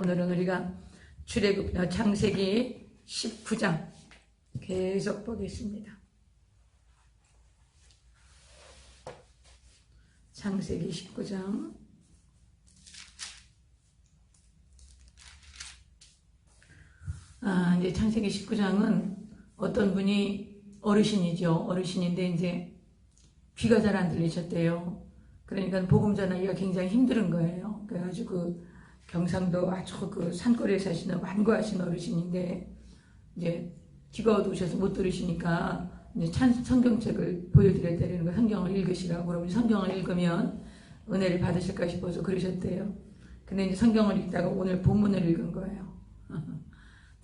오늘은 우리가 창세기 19장 계속 보겠습니다. 창세기 19장 이제 창세기 19장은 어떤 분이 어르신이죠. 어르신인데 이제 귀가 잘 안 들리셨대요. 그러니까 복음 전하기가 굉장히 힘든 거예요. 그래가지고 그 경상도 아주 그 산골에 사시는 완고하신 어르신인데 이제 귀가 어두우셔서 못 들으시니까 이제 성경책을 보여드려야 되는 거, 성경을 읽으시라고. 그러면 성경을 읽으면 은혜를 받으실까 싶어서 그러셨대요. 근데 이제 성경을 읽다가 오늘 본문을 읽은 거예요.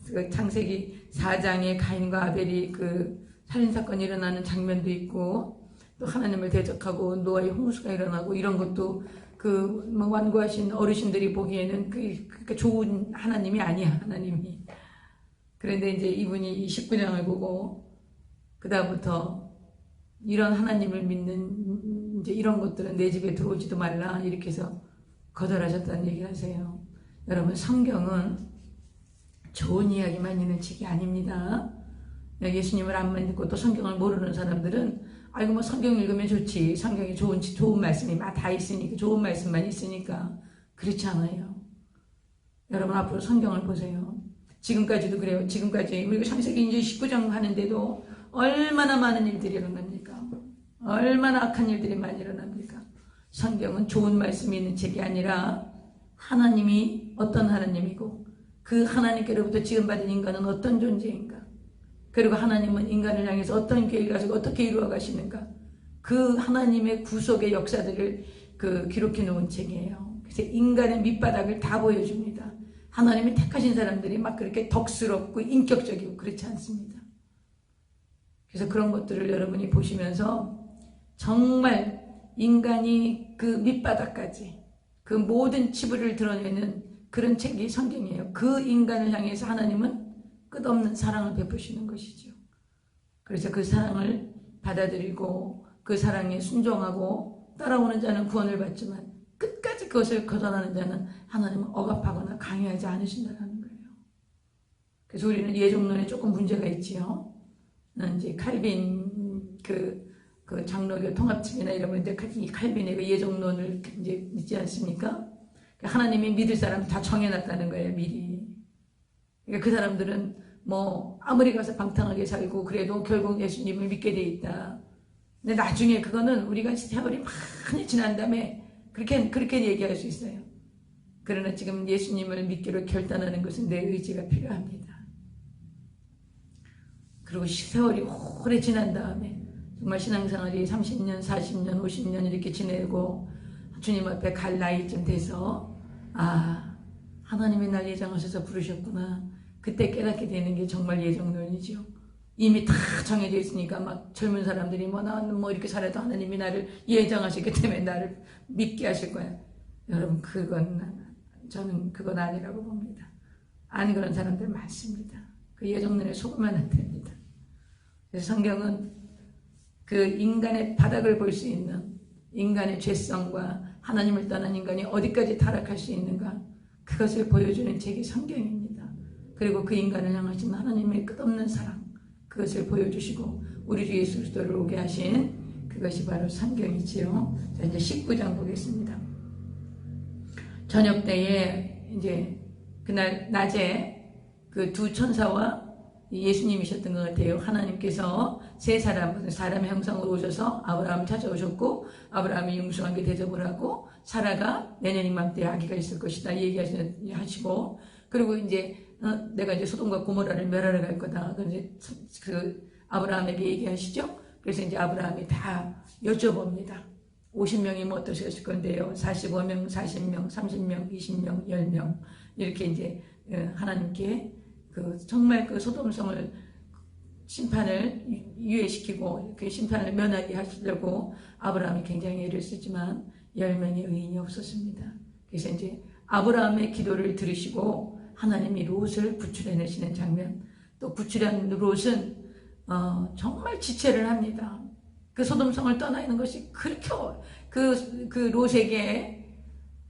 그 창세기 4장에 가인과 아벨이 그 살인사건이 일어나는 장면도 있고, 또 하나님을 대적하고 노아의 홍수가 일어나고, 이런 것도 그 뭐 완고하신 어르신들이 보기에는 그렇게 좋은 하나님이 아니야, 하나님이. 그런데 이제 이분이 이 19장을 보고 그 다음부터 이런 하나님을 믿는 이제 이런 것들은 내 집에 들어오지도 말라, 이렇게 해서 거절하셨다는 얘기를 하세요. 여러분, 성경은 좋은 이야기만 있는 책이 아닙니다. 예수님을 안 믿고 또 성경을 모르는 사람들은 아이고 뭐 성경 읽으면 좋지, 성경에 좋은 말씀이 다 있으니까, 좋은 말씀만 있으니까. 그렇지 않아요. 여러분, 앞으로 성경을 보세요. 지금까지도 그래요. 지금까지 우리가 창세기 이제 19장 하는데도 얼마나 많은 일들이 일어납니까? 얼마나 악한 일들이 많이 일어납니까? 성경은 좋은 말씀이 있는 책이 아니라 하나님이 어떤 하나님이고 그 하나님께로부터 지음받은 인간은 어떤 존재인가, 그리고 하나님은 인간을 향해서 어떤 계획을 가지고 어떻게 이루어 가시는가, 그 하나님의 구속의 역사들을 기록해 놓은 책이에요. 그래서 인간의 밑바닥을 다 보여줍니다. 하나님이 택하신 사람들이 막 그렇게 덕스럽고 인격적이고 그렇지 않습니다. 그래서 그런 것들을 여러분이 보시면서 정말 인간이 그 밑바닥까지 그 모든 치부를 드러내는 그런 책이 성경이에요. 그 인간을 향해서 하나님은 끝없는 사랑을 베푸시는 것이죠. 그래서 그 사랑을 받아들이고 그 사랑에 순종하고 따라오는 자는 구원을 받지만 끝까지 그것을 거절하는 자는 하나님은 억압하거나 강요하지 않으신다는 거예요. 그래서 우리는 예종론에 조금 문제가 있지요. 이제 칼빈 그 장로교 통합집이나 이런 이제 이 칼빈의 그 예종론을 이제 믿지 않습니까? 하나님이 믿을 사람 다 정해놨다는 거예요, 미리. 그러니까 그 사람들은 뭐 아무리 가서 방탕하게 살고 그래도 결국 예수님을 믿게 돼 있다. 근데 나중에 그거는 우리가 세월이 많이 지난 다음에 그렇게 얘기할 수 있어요. 그러나 지금 예수님을 믿기로 결단하는 것은 내 의지가 필요합니다. 그리고 세월이 오래 지난 다음에 정말 신앙생활이 30년, 40년, 50년 이렇게 지내고 주님 앞에 갈 나이쯤 돼서 하나님이 날 예정하셔서 부르셨구나, 그때 깨닫게 되는 게 정말 예정론이죠. 이미 다 정해져 있으니까 막 젊은 사람들이 나는 이렇게 살아도 하나님이 나를 예정하셨기 때문에 나를 믿게 하실 거야. 여러분, 저는 그건 아니라고 봅니다. 아니, 그런 사람들 많습니다. 그 예정론에 속으면 안 됩니다. 그래서 성경은 그 인간의 바닥을 볼 수 있는, 인간의 죄성과 하나님을 떠난 인간이 어디까지 타락할 수 있는가, 그것을 보여주는 책이 성경입니다. 그리고 그 인간을 향하신 하나님의 끝없는 사랑, 그것을 보여주시고 우리 주 예수 그리스도를 오게 하신 그것이 바로 성경이지요. 자, 이제 19장 보겠습니다. 저녁 때에 이제 그날 낮에 그 두 천사와 예수님이셨던 것 같아요. 하나님께서 세 사람의 형상으로 오셔서 아브라함을 찾아오셨고, 아브라함이 융숭하게 대접을 하고 사라가 내년 이맘때에 아기가 있을 것이다 얘기하시고, 그리고 이제 내가 이제 소돔과 고모라를 멸하러 갈 거다, 그 아브라함에게 얘기하시죠. 그래서 이제 아브라함이 다 여쭤봅니다. 50명이면 어떠셨을 건데요, 45명, 40명, 30명, 20명, 10명 이렇게 이제 하나님께 정말 그 소돔성을 심판을 유예시키고 그 심판을 면하게 하시려고 아브라함이 굉장히 애를 쓰지만 10명의 의인이 없었습니다. 그래서 이제 아브라함의 기도를 들으시고 하나님이 롯을 구출해내시는 장면, 또 구출한 롯은 정말 지체를 합니다. 그 소돔성을 떠나 있는 것이 그렇게 그 롯에게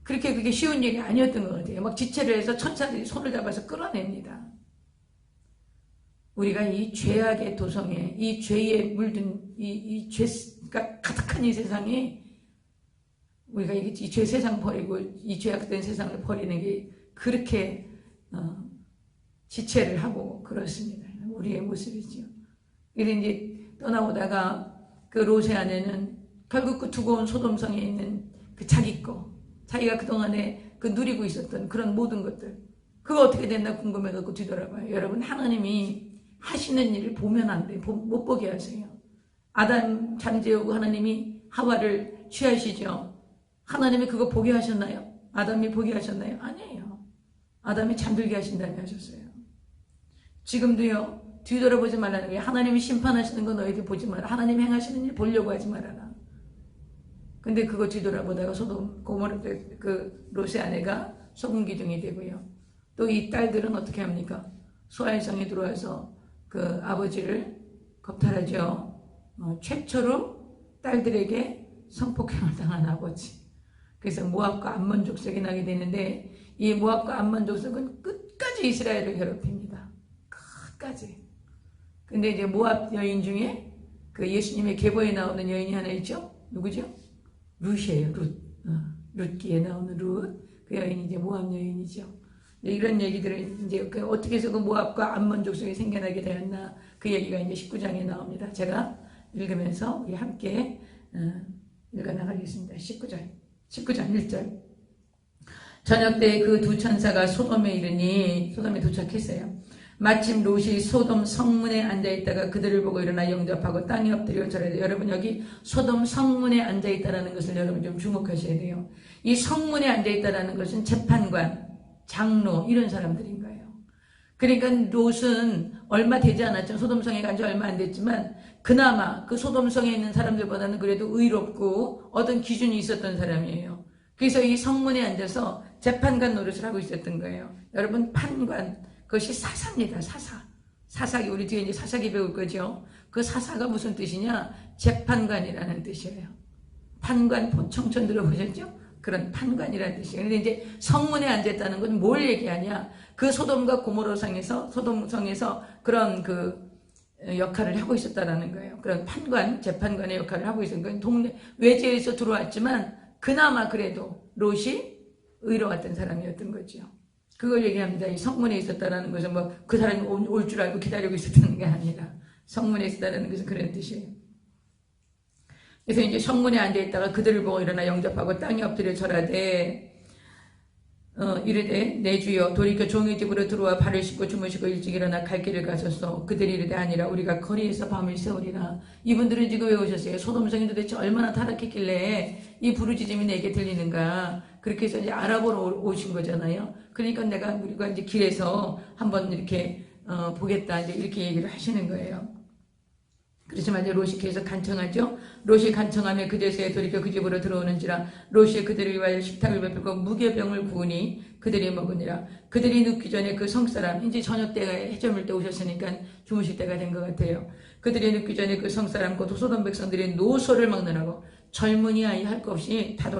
그게 쉬운 일이 아니었던 것 같아요. 막 지체를 해서 천사들이 손을 잡아서 끌어냅니다. 우리가 이 죄악의 도성에, 이 죄에 물든, 이 죄가 가득한 이 세상에, 우리가 이 죄 세상 버리고, 이 죄악된 세상을 버리는 게 그렇게, 지체를 하고 그렇습니다. 우리의 모습이죠. 이제 떠나오다가 그 롯의 아내는 결국 그 두고 온 소돔성에 있는 그 자기가 그동안에 그 누리고 있었던 그런 모든 것들, 그거 어떻게 됐나 궁금해갖고 뒤돌아봐요. 여러분, 하나님이 하시는 일을 보면 안 돼요. 못 보게 하세요. 아담 잠재우고 하나님이 하와를 취하시죠. 하나님이 그거 보게 하셨나요? 아담이 보게 하셨나요? 아니에요. 아담이 잠들게 하신 다음에 하셨어요. 지금도요, 뒤돌아보지 말라는 거예요. 하나님이 심판하시는 거 너희들 보지 마라. 하나님 행하시는 일 보려고 하지 말아라. 근데 그거 뒤돌아보다가 소돔 고모라 그 롯의 아내가 소금 기둥이 되고요. 또 이 딸들은 어떻게 합니까? 소알성에 들어와서 그 아버지를 겁탈하죠. 최초로 딸들에게 성폭행을 당한 아버지. 그래서 모압과 암몬 족속이 나게 되는데, 이 모압과 암몬 족속은 끝까지 이스라엘을 괴롭힙니다. 끝까지. 근데 이제 모압 여인 중에 그 예수님의 계보에 나오는 여인이 하나 있죠? 누구죠? 룻이에요. 룻기에 나오는 룻. 그 여인이 이제 모압 여인이죠. 이런 얘기들을 이제 어떻게 해서 그 모압과 암몬 족속이 생겨나게 되었나, 그 얘기가 이제 19장에 나옵니다. 제가 읽으면서 우리 함께 읽어나가겠습니다. 19장 1절. 저녁 때 그 두 천사가 소돔에 이르니, 소돔에 도착했어요. 마침 롯이 소돔 성문에 앉아있다가 그들을 보고 일어나 영접하고 땅에 엎드려 절하되, 여러분 여기 소돔 성문에 앉아있다라는 것을 여러분 좀 주목하셔야 돼요. 이 성문에 앉아있다라는 것은 재판관, 장로 이런 사람들인 거예요. 그러니까 롯은 얼마 되지 않았죠. 소돔성에 간 지 얼마 안 됐지만 그나마 그 소돔성에 있는 사람들보다는 그래도 의롭고 어떤 기준이 있었던 사람이에요. 그래서 이 성문에 앉아서 재판관 노릇을 하고 있었던 거예요. 여러분, 판관, 그것이 사사입니다. 사사기, 우리 뒤에 이제 사사기 배울 거죠. 그 사사가 무슨 뜻이냐? 재판관이라는 뜻이에요. 판관, 청천 들어보셨죠? 그런 판관이라는 뜻이에요. 근데 이제 성문에 앉았다는 건 뭘 얘기하냐? 그 소돔과 고모로성에서, 소돔성에서 그런 그 역할을 하고 있었다라는 거예요. 그런 판관, 재판관의 역할을 하고 있었던 거예요. 동네, 외지에서 들어왔지만 그나마 그래도 롯이 의로웠던 사람이었던 거죠. 그걸 얘기합니다. 이 성문에 있었다라는 것은 뭐 그 사람이 올 줄 알고 기다리고 있었다는 게 아니라, 성문에 있었다라는 것은 그런 뜻이에요. 그래서 이제 성문에 앉아있다가 그들을 보고 일어나 영접하고 땅에 엎드려 절하되, 이르되 내 주여 돌이켜 종의 집으로 들어와 발을 씻고 주무시고 일찍 일어나 갈 길을 가소서. 그들이 이르되 아니라 우리가 거리에서 밤을 새우리라. 이분들은 지금 왜 오셨어요? 소돔성이 도대체 얼마나 타락했길래 이 부르짖음이 내게 들리는가. 그렇게 해서 이제 알아보러 오신 거잖아요. 그러니까 우리가 이제 길에서 한번 이렇게 보겠다, 이제 이렇게 얘기를 하시는 거예요. 그렇지만 이제 롯이 계속 간청하죠. 롯이 간청하며 그제서야 돌이켜 그 집으로 들어오는지라. 롯이 그들을 위하여 식탁을 베풀고 무교병을 구우니 그들이 먹으니라. 그들이 눕기 전에 그 성사람, 이제 저녁 때가 해저물 때 오셨으니까 주무실 때가 된 것 같아요. 그들이 눕기 전에 그 성사람 곧 소돔 백성들이 노소를 먹느라고 젊은이 아이 할 것 없이 다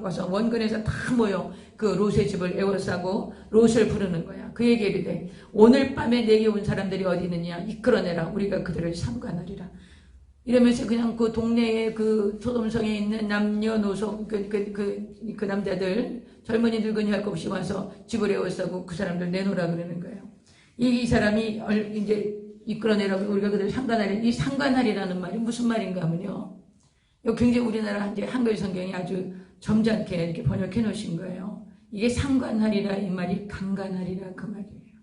와서 원근에서 다 모여 그 롯의 집을 에워싸고 롯을 부르는 거야. 그에게 이르되 오늘 밤에 내게 온 사람들이 어디 있느냐, 이끌어내라. 우리가 그들을 삼가하리라. 이러면서 그냥 그 동네에 그 소돔성에 있는 남녀노소 그 남자들, 젊은이 늙은이 할 것 없이 와서 집을 에워싸고 그 사람들 내놓으라 그러는 거예요. 이 사람이 이제 이끌어내라고 우리가 그들을 상관하리. 이 상관하리라는 말이 무슨 말인가 하면요, 굉장히 우리나라 이제 한글 성경이 아주 점잖게 이렇게 번역해 놓으신 거예요. 이게 상관하리라, 이 말이 강간하리라 그 말이에요.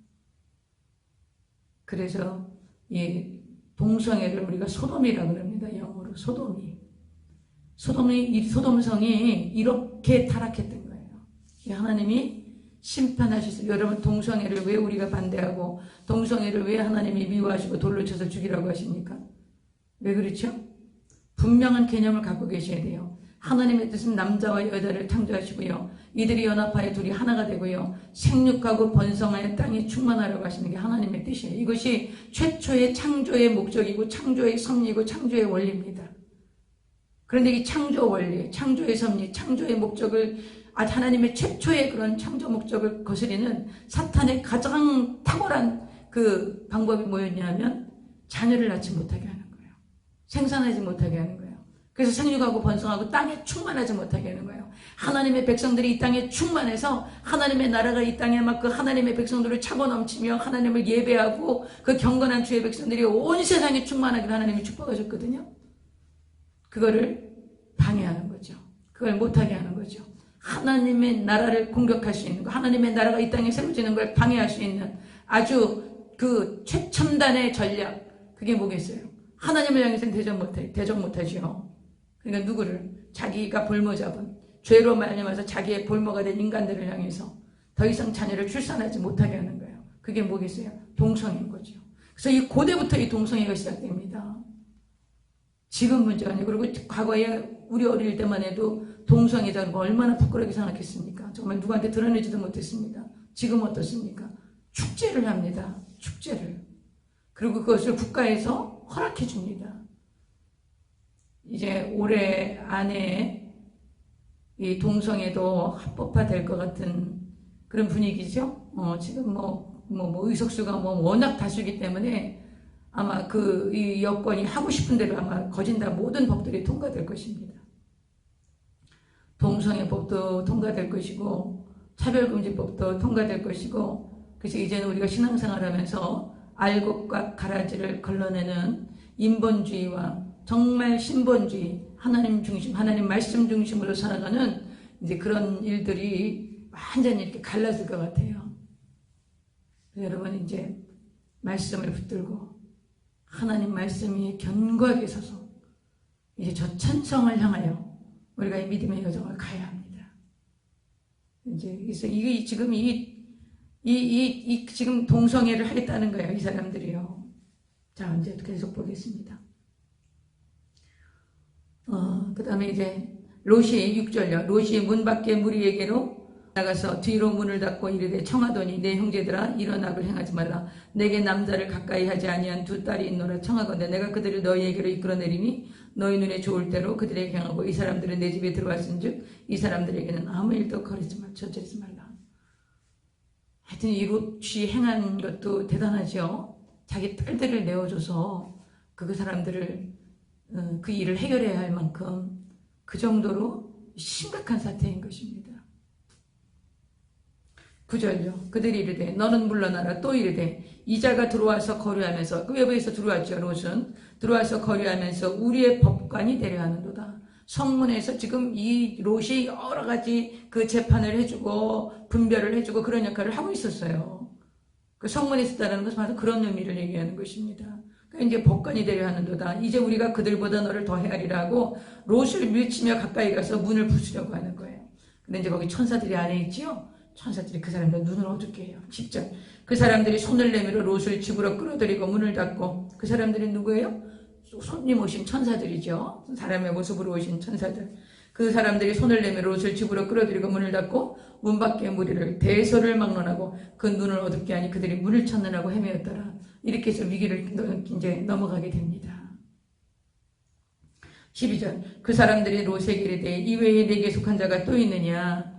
그래서 이 동성애를 우리가 소돔이라 그럽니다. 영어로 소돔성이 이렇게 타락했던 거예요. 하나님이 심판하셨어요. 여러분, 동성애를 왜 우리가 반대하고 동성애를 왜 하나님이 미워하시고 돌로 쳐서 죽이라고 하십니까? 왜 그렇죠? 분명한 개념을 갖고 계셔야 돼요. 하나님의 뜻은 남자와 여자를 창조하시고요, 이들이 연합하여 둘이 하나가 되고요, 생육하고 번성하여 땅이 충만하라고 하시는 게 하나님의 뜻이에요. 이것이 최초의 창조의 목적이고 창조의 섭리고 창조의 원리입니다. 그런데 이 창조 원리, 창조의 섭리, 창조의 목적을 하나님의 최초의 그런 창조 목적을 거스리는 사탄의 가장 탁월한 그 방법이 뭐였냐면 자녀를 낳지 못하게 하는 거예요. 생산하지 못하게 하는 거예요. 그래서 생육하고 번성하고 땅에 충만하지 못하게 하는 거예요. 하나님의 백성들이 이 땅에 충만해서 하나님의 나라가 이 땅에 막 그 하나님의 백성들을 차고 넘치며 하나님을 예배하고 그 경건한 주의 백성들이 온 세상에 충만하기를 하나님이 축복하셨거든요. 그거를 방해하는 거죠. 그걸 못하게 하는 거죠. 하나님의 나라를 공격할 수 있는 거, 하나님의 나라가 이 땅에 세워지는 걸 방해할 수 있는 아주 그 최첨단의 전략, 그게 뭐겠어요? 하나님을 향해서는 대적 못하죠. 그러니까 누구를? 자기가 볼모 잡은, 죄로 말미암아서 자기의 볼모가 된 인간들을 향해서 더 이상 자녀를 출산하지 못하게 하는 거예요. 그게 뭐겠어요? 동성애인 거죠. 그래서 이 고대부터 이 동성애가 시작됩니다. 지금 문제가 아니고, 그리고 과거에 우리 어릴 때만 해도 동성애자는 얼마나 부끄럽게 생각했습니까? 정말 누구한테 드러내지도 못했습니다. 지금 어떻습니까? 축제를 합니다. 축제를. 그리고 그것을 국가에서 허락해 줍니다. 이제 올해 안에 이 동성애도 합법화될 것 같은 그런 분위기죠. 지금 의석수가 워낙 다수기 때문에 아마 이 여권이 하고 싶은 대로 아마 거진다 모든 법들이 통과될 것입니다. 동성애법도 통과될 것이고 차별금지법도 통과될 것이고, 그래서 이제는 우리가 신앙생활하면서 알곡과 가라지를 걸러내는 인본주의와 정말 신본주의, 하나님 중심, 하나님 말씀 중심으로 살아가는 이제 그런 일들이 완전히 이렇게 갈라질 것 같아요. 여러분 이제 말씀을 붙들고 하나님 말씀이 견고하게 서서 이제 저 천성을 향하여 우리가 이 믿음의 여정을 가야 합니다. 이제 이게 지금 지금 동성애를 하겠다는 거예요, 이 사람들이요. 자, 이제 계속 보겠습니다. 그 다음에 이제 롯이 6절요. 롯이 문 밖에 무리에게로 나가서 뒤로 문을 닫고 이르되 청하더니 내 형제들아 이런 악을 행하지 말라. 내게 남자를 가까이 하지 아니한 두 딸이 있노라. 청하건대 내가 그들을 너희에게로 이끌어내리니 너희 눈에 좋을 대로 그들에게 행하고 이 사람들은 내 집에 들어왔은즉 이 사람들에게는 아무 일도 저지르지 말라. 하여튼 이 롯이 행한 것도 대단하죠. 자기 딸들을 내어줘서 그 사람들을 그 일을 해결해야 할 만큼 그 정도로 심각한 사태인 것입니다. 9절요. 그들이 이르되 너는 물러나라. 또 이르되 이자가 들어와서 거류하면서, 그 외부에서 들어왔죠. 롯은 들어와서 거류하면서 우리의 법관이 되려 하는도다. 성문에서 지금 이 롯이 여러 가지 그 재판을 해주고 분별을 해주고 그런 역할을 하고 있었어요. 그 성문에 있었다는 것은 바로 그런 의미를 얘기하는 것입니다. 그러니까 이제 법관이 되려 하는도다. 이제 우리가 그들보다 너를 더 헤아리라고 롯을 밀치며 가까이 가서 문을 부수려고 하는 거예요. 근데 이제 거기 천사들이 안에 있지요. 천사들이 그 사람들 눈을 어둡게 해요. 10절. 그 사람들이 손을 내밀어 롯을 집으로 끌어들이고 문을 닫고, 그 사람들이 누구예요? 손님 오신 천사들이죠. 사람의 모습으로 오신 천사들. 그 사람들이 손을 내밀어 롯을 집으로 끌어들이고 문을 닫고 문 밖의 무리를 대소를 막론하고 그 눈을 어둡게 하니 그들이 문을 찾느라고 헤매었더라. 이렇게 해서 위기를 이제 넘어가게 됩니다. 12절. 그 사람들이 롯에게 이르되 이외에 내게 속한 자가 또 있느냐?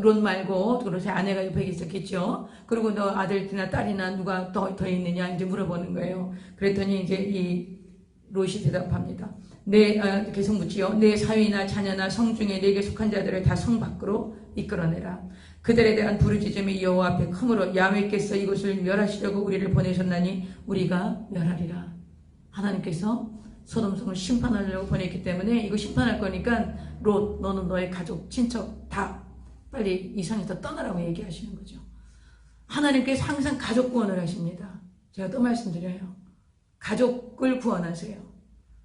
롯 말고 롯의 아내가 옆에 있었겠죠. 그리고 너 아들이나 딸이나 누가 더 있느냐 이제 물어보는 거예요. 그랬더니 이제 이 롯이 대답합니다. 계속 묻지요. 내 사위나 자녀나 성중에 내게 속한 자들을 다 성 밖으로 이끌어내라. 그들에 대한 부르짖음이 여호와 앞에 크므로 야훼께서 이곳을 멸하시려고 우리를 보내셨나니 우리가 멸하리라. 하나님께서 소돔성을 심판하려고 보냈기 때문에 이거 심판할 거니까 롯, 너는 너의 가족, 친척 다 빨리 이 성에서 떠나라고 얘기하시는 거죠. 하나님께서 항상 가족 구원을 하십니다. 제가 또 말씀드려요. 가족을 구원하세요.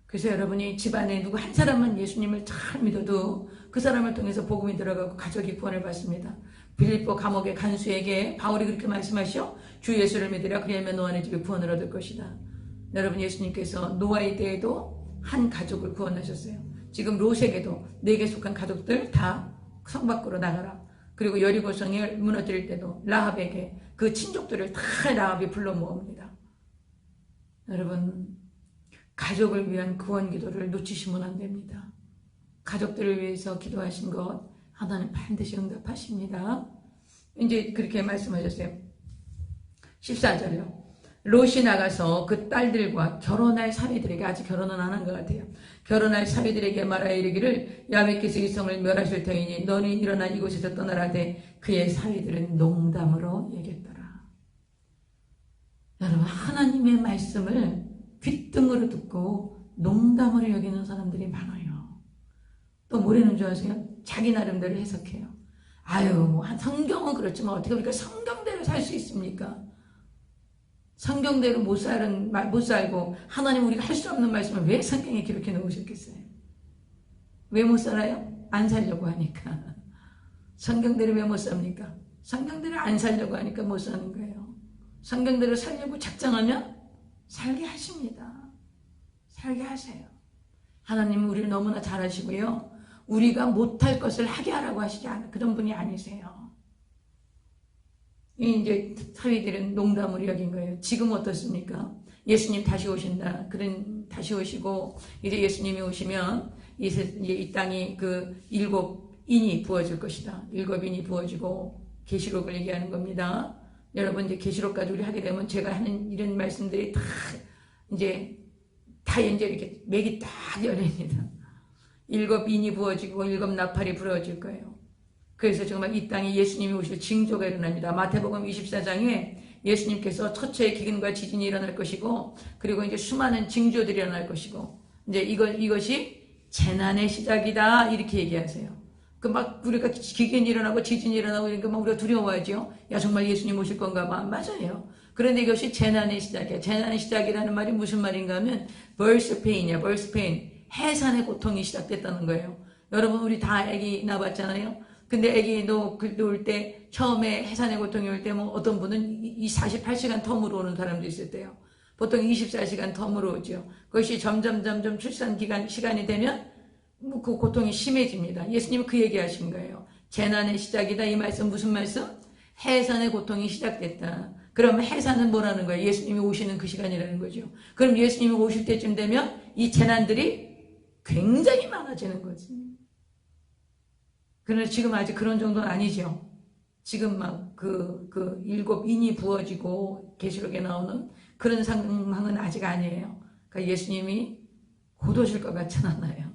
그래서 여러분이 집안에 누구 한 사람만 예수님을 잘 믿어도 그 사람을 통해서 복음이 들어가고 가족이 구원을 받습니다. 빌립보 감옥의 간수에게 바울이 그렇게 말씀하시오. 주 예수를 믿으라. 그리하면 너 안에 집에 구원을 얻을 것이다. 여러분, 예수님께서 노아의 때에도 한 가족을 구원하셨어요. 지금 롯에게도 내게 속한 가족들 다 성 밖으로 나가라. 그리고 여리고성을 무너뜨릴 때도 라합에게 그 친족들을 다 라합이 불러 모읍니다. 여러분, 가족을 위한 구원 기도를 놓치시면 안 됩니다. 가족들을 위해서 기도하신 것 하나님 반드시 응답하십니다. 이제 그렇게 말씀하셨어요. 14절이요. 롯이 나가서 그 딸들과 결혼할 사위들에게, 아직 결혼은 안 한 것 같아요. 결혼할 사위들에게 말하여 이르기를 야훼께서 이 성을 멸하실 터이니 너는 일어나 이곳에서 떠나라되 그의 사위들은 농담으로 여겼더라. 여러분, 하나님의 말씀을 귓등으로 듣고 농담으로 여기는 사람들이 많아요. 또 뭐라는 줄 아세요? 자기 나름대로 해석해요. 아유, 뭐 성경은 그렇지만 어떻게 우리가 성경대로 살 수 있습니까? 성경대로 못 살고 하나님 우리가 할 수 없는 말씀을 왜 성경에 기록해 놓으셨겠어요? 왜 못 살아요? 안 살려고 하니까. 성경대로 왜 못 삽니까? 성경대로 안 살려고 하니까 못 사는 거예요. 성경대로 살려고 작정하면 살게 하십니다. 살게 하세요. 하나님은 우리를 너무나 잘 아시고요. 우리가 못할 것을 하게 하라고 하시지 않아요. 그런 분이 아니세요. 이제 사위들은 농담으로 여긴 거예요. 지금 어떻습니까? 예수님 다시 오신다. 다시 오시고, 이제 예수님이 오시면, 이제 이 땅이 그 7인이 부어질 것이다. 7인이 부어지고, 계시록을 얘기하는 겁니다. 여러분, 이제 계시록까지 우리 하게 되면 제가 하는 이런 말씀들이 다 이제 이렇게 맥이 딱 열립니다. 7인이 부어지고 7나팔이 불어질 거예요. 그래서 정말 이 땅에 예수님이 오실 징조가 일어납니다. 마태복음 24장에 예수님께서 첫째의 기근과 지진이 일어날 것이고, 그리고 이제 수많은 징조들이 일어날 것이고, 이제 이것이 재난의 시작이다 이렇게 얘기하세요. 그 막 우리가 기근이 일어나고 지진이 일어나고 그러니까 막 우리가 두려워하죠. 야, 정말 예수님 오실 건가 봐. 맞아요. 그런데 이것이 재난의 시작이야. 재난의 시작이라는 말이 무슨 말인가 하면 birth pain이야. birth pain. 해산의 고통이 시작됐다는 거예요. 여러분, 우리 다 아기 낳았잖아요. 근데 아기 놓을 때 처음에 해산의 고통이 올 때 뭐 어떤 분은 48시간 텀으로 오는 사람도 있을 때요. 보통 24시간 텀으로 오죠. 그것이 점점 출산 시간이 되면 그 고통이 심해집니다. 예수님은 그 얘기 하신 거예요. 재난의 시작이다. 이 말씀 무슨 말씀? 해산의 고통이 시작됐다. 그럼 해산은 뭐라는 거예요? 예수님이 오시는 그 시간이라는 거죠. 그럼 예수님이 오실 때쯤 되면 이 재난들이 굉장히 많아지는 거지. 그러나 지금 아직 그런 정도는 아니죠. 지금 막 그 7인이 부어지고 계시록에 나오는 그런 상황은 아직 아니에요. 그러니까 예수님이 곧 오실 것 같진 않아요.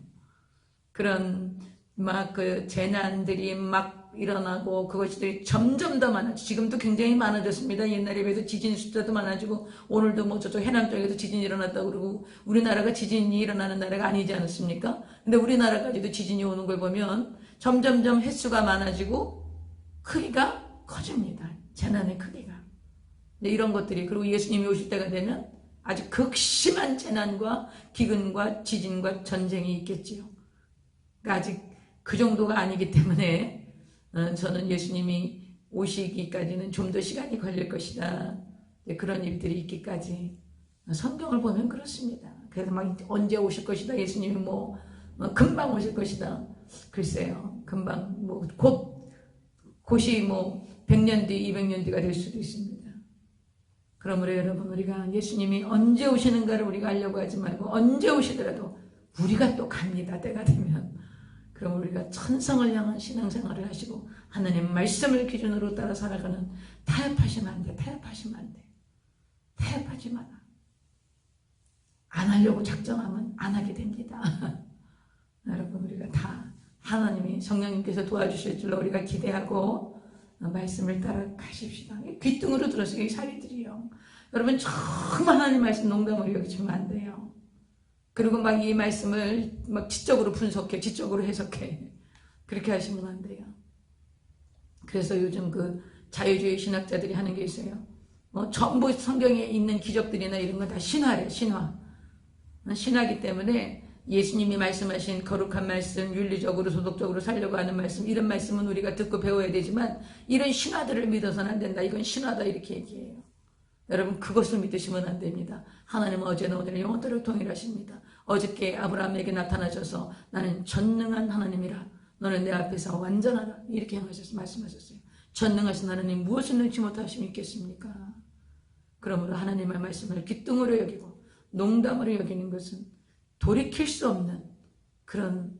그런 막 그 재난들이 막 일어나고 그것들이 점점 더 많아지고, 지금도 굉장히 많아졌습니다. 옛날에 비해서 지진 숫자도 많아지고, 오늘도 뭐 저쪽 해남 쪽에도 지진이 일어났다고 그러고, 우리나라가 지진이 일어나는 나라가 아니지 않습니까? 근데 우리나라까지도 지진이 오는 걸 보면 점점점 횟수가 많아지고 크기가 커집니다. 재난의 크기가. 근데 이런 것들이, 그리고 예수님이 오실 때가 되면 아주 극심한 재난과 기근과 지진과 전쟁이 있겠지요. 그러니까 아직 그 정도가 아니기 때문에 저는 예수님이 오시기까지는 좀 더 시간이 걸릴 것이다. 그런 일들이 있기까지. 성경을 보면 그렇습니다. 그래서 막 언제 오실 것이다. 예수님이 뭐 금방 오실 것이다. 글쎄요. 금방 곧이 뭐 100년 뒤, 200년 뒤가 될 수도 있습니다. 그러므로 여러분, 우리가 예수님이 언제 오시는가를 우리가 알려고 하지 말고, 언제 오시더라도 우리가 또 갑니다. 때가 되면. 그럼 우리가 천성을 향한 신앙생활을 하시고 하나님 말씀을 기준으로 따라 살아가는, 타협하시면 안 돼. 타협하시면 안 돼. 타협하지 마라. 안 하려고 작정하면 안 하게 됩니다. 여러분, 우리가 다 하나님이 성령님께서 도와주실 줄로 우리가 기대하고 말씀을 따라 가십시다. 귀등으로 들어서 이 사위들이요. 여러분, 정말 하나님 말씀 농담으로 여기시면 안 돼요. 그리고 막 이 말씀을 막 지적으로 분석해, 지적으로 해석해. 그렇게 하시면 안 돼요. 그래서 요즘 그 자유주의 신학자들이 하는 게 있어요. 전부 성경에 있는 기적들이나 이런 건 다 신화래, 신화. 신화기 때문에 예수님이 말씀하신 거룩한 말씀, 윤리적으로 소독적으로 살려고 하는 말씀, 이런 말씀은 우리가 듣고 배워야 되지만 이런 신화들을 믿어서는 안 된다. 이건 신화다 이렇게 얘기해요. 여러분, 그것을 믿으시면 안 됩니다. 하나님은 어제나 오늘 영원토록 동일하십니다. 어저께 아브라함에게 나타나셔서 나는 전능한 하나님이라, 너는 내 앞에서 완전하라 이렇게 말씀하셨어요. 전능하신 하나님 무엇을 능치 못하심이 있겠습니까? 그러므로 하나님의 말씀을 기뚱으로 여기고 농담으로 여기는 것은 돌이킬 수 없는 그런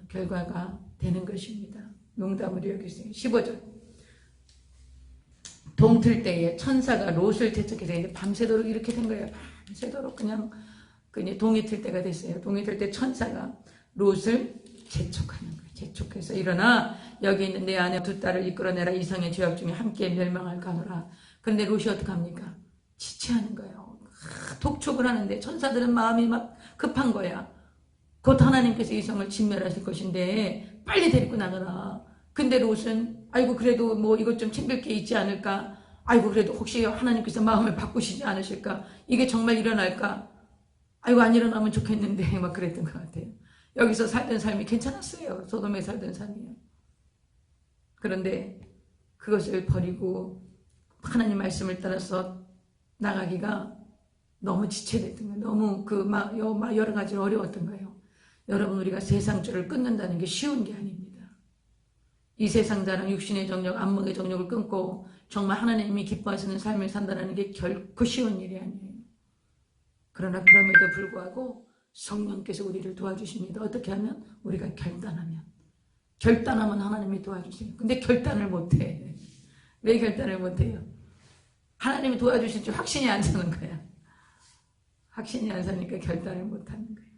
결과가 되는 것입니다. 농담으로 여기세요. 15절. 동틀 때에 천사가 롯을 대적해서 이제 밤새도록 이렇게 된 거예요. 밤새도록 그냥 동이 틀 때가 됐어요. 동이 틀 때 천사가 롯을 재촉하는 거예요. 재촉해서 일어나 여기 있는 내 아내 두 딸을 이끌어내라. 이상의 죄악 중에 함께 멸망할까 하노라. 그런데 롯이 어떡합니까? 지체하는 거예요. 독촉을 하는데 천사들은 마음이 막 급한 거야. 곧 하나님께서 이 성을 진멸하실 것인데 빨리 데리고 나가라. 근데 롯은 아이고 그래도 뭐 이것 좀 챙길 게 있지 않을까? 아이고 그래도 혹시 하나님께서 마음을 바꾸시지 않으실까? 이게 정말 일어날까? 아이고 안 일어나면 좋겠는데 막 그랬던 것 같아요. 여기서 살던 삶이 괜찮았어요. 소돔에 살던 삶이요. 그런데 그것을 버리고 하나님 말씀을 따라서 나가기가 너무 지체됐던 거예요. 너무 여러 가지로 어려웠던 거예요. 여러분, 우리가 세상 줄을 끊는다는 게 쉬운 게 아닙니다. 이 세상 자랑, 육신의 정욕, 안목의 정욕을 끊고 정말 하나님이 기뻐하시는 삶을 산다는 게 결코 쉬운 일이 아니에요. 그러나 그럼에도 불구하고 성령께서 우리를 도와주십니다. 어떻게 하면? 우리가 결단하면 하나님이 도와주세요. 근데 결단을 못해. 왜 결단을 못해요? 하나님이 도와주실 줄 확신이 안 서는 거야. 확신이 안 서니까 결단을 못하는 거예요.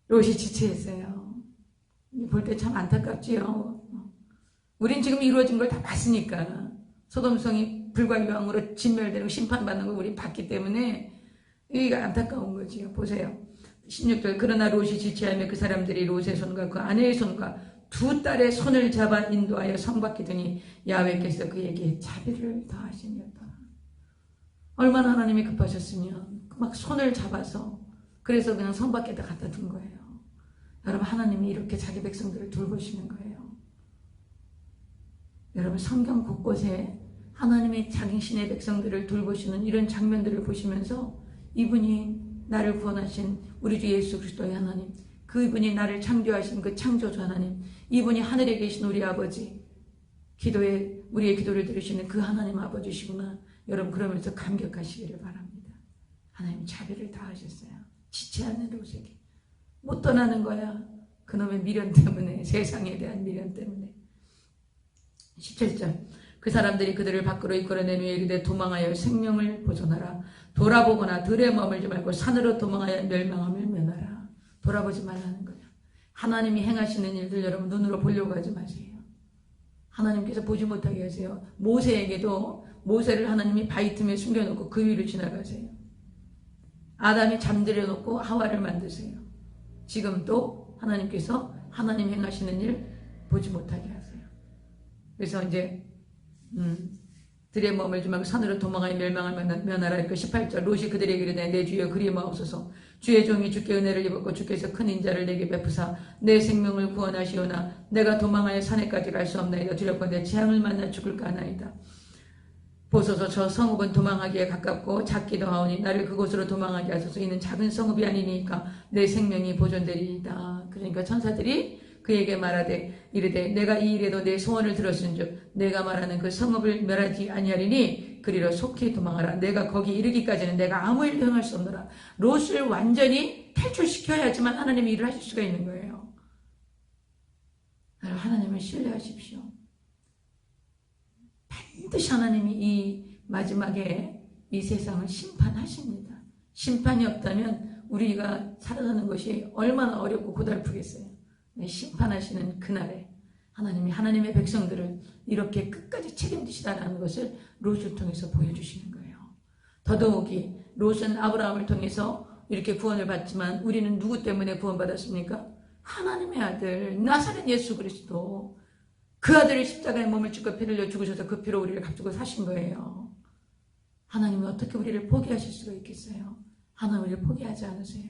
롯이 지체했어요. 볼 때 참 안타깝지요. 우린 지금 이루어진 걸 다 봤으니까 소돔성이 불과 유황으로 진멸되고 심판받는 걸 우린 봤기 때문에 이게 안타까운 거지요. 보세요. 16절. 그러나 롯이 지체하며 그 사람들이 롯의 손과 그 아내의 손과 두 딸의 손을 잡아 인도하여 성 밖에 두니 야훼께서 그에게 자비를 더하시니었다. 얼마나 하나님이 급하셨으면 막 손을 잡아서 그래서 그냥 성 밖에다 갖다 둔 거예요. 여러분, 하나님이 이렇게 자기 백성들을 돌보시는 거예요. 여러분, 성경 곳곳에 하나님이 자신의 백성들을 돌보시는 이런 장면들을 보시면서 이분이 나를 구원하신 우리 주 예수 그리스도의 하나님, 그분이 나를 창조하신 그 창조주 하나님, 이분이 하늘에 계신 우리 아버지, 우리의 기도를 들으시는 그 하나님 아버지시구나. 여러분, 그러면서 감격하시기를 바랍니다. 하나님 자비를 다하셨어요. 지체하는 롯에게. 못 떠나는 거야. 그놈의 미련 때문에, 세상에 대한 미련 때문에. 17절. 그 사람들이 그들을 밖으로 이끌어낸 후에 이르되 도망하여 생명을 보존하라. 돌아보거나 들에 머물지 말고 산으로 도망하여 멸망함을 면하라. 돌아보지 말라는 거예요. 하나님이 행하시는 일들 여러분 눈으로 보려고 하지 마세요. 하나님께서 보지 못하게 하세요. 모세에게도 모세를 하나님이 바위 틈에 숨겨놓고 그 위로 지나가세요. 아담이 잠들여놓고 하와를 만드세요. 지금 또 하나님께서 하나님 행하시는 일 보지 못하게 하세요. 그래서 이제 들에 머물지 말고 산으로 도망하여 멸망을 면하라. 18절. 롯이 그들에게 이르되 내 주여 그리 마옵소서. 주의 종이 주께 은혜를 입었고 주께서 큰 인자를 내게 베푸사 내 생명을 구원하시오나 내가 도망하여 산에까지 갈 수 없나이다. 두렵건대 재앙을 만나 죽을까 하나이다. 보소서 저 성읍은 도망하기에 가깝고 작기도 하오니 나를 그곳으로 도망하게 하소서. 이는 작은 성읍이 아니니까 내 생명이 보존되리이다. 그러니까 천사들이 그에게 말하되 이르되 내가 이 일에도 내 소원을 들었은즉 내가 말하는 그 성읍을 멸하지 아니하리니 그리로 속히 도망하라. 내가 거기 이르기까지는 내가 아무 일도 행할 수 없노라. 롯을 완전히 탈출시켜야지만 하나님이 일을 하실 수가 있는 거예요. 하나님을 신뢰하십시오. 반드시 하나님이 이 마지막에 이 세상을 심판하십니다. 심판이 없다면 우리가 살아가는 것이 얼마나 어렵고 고달프겠어요. 심판하시는 그날에 하나님이 하나님의 백성들을 이렇게 끝까지 책임지시다는 것을 롯을 통해서 보여주시는 거예요. 더더욱이 롯은 아브라함을 통해서 이렇게 구원을 받지만 우리는 누구 때문에 구원받았습니까? 하나님의 아들 나사렛 예수 그리스도, 그 아들을 십자가에 몸을 찢고 피를 흘려 죽으셔서 그 피로 우리를 값주고 사신 거예요. 하나님은 어떻게 우리를 포기하실 수가 있겠어요? 하나님 우리를 포기하지 않으세요.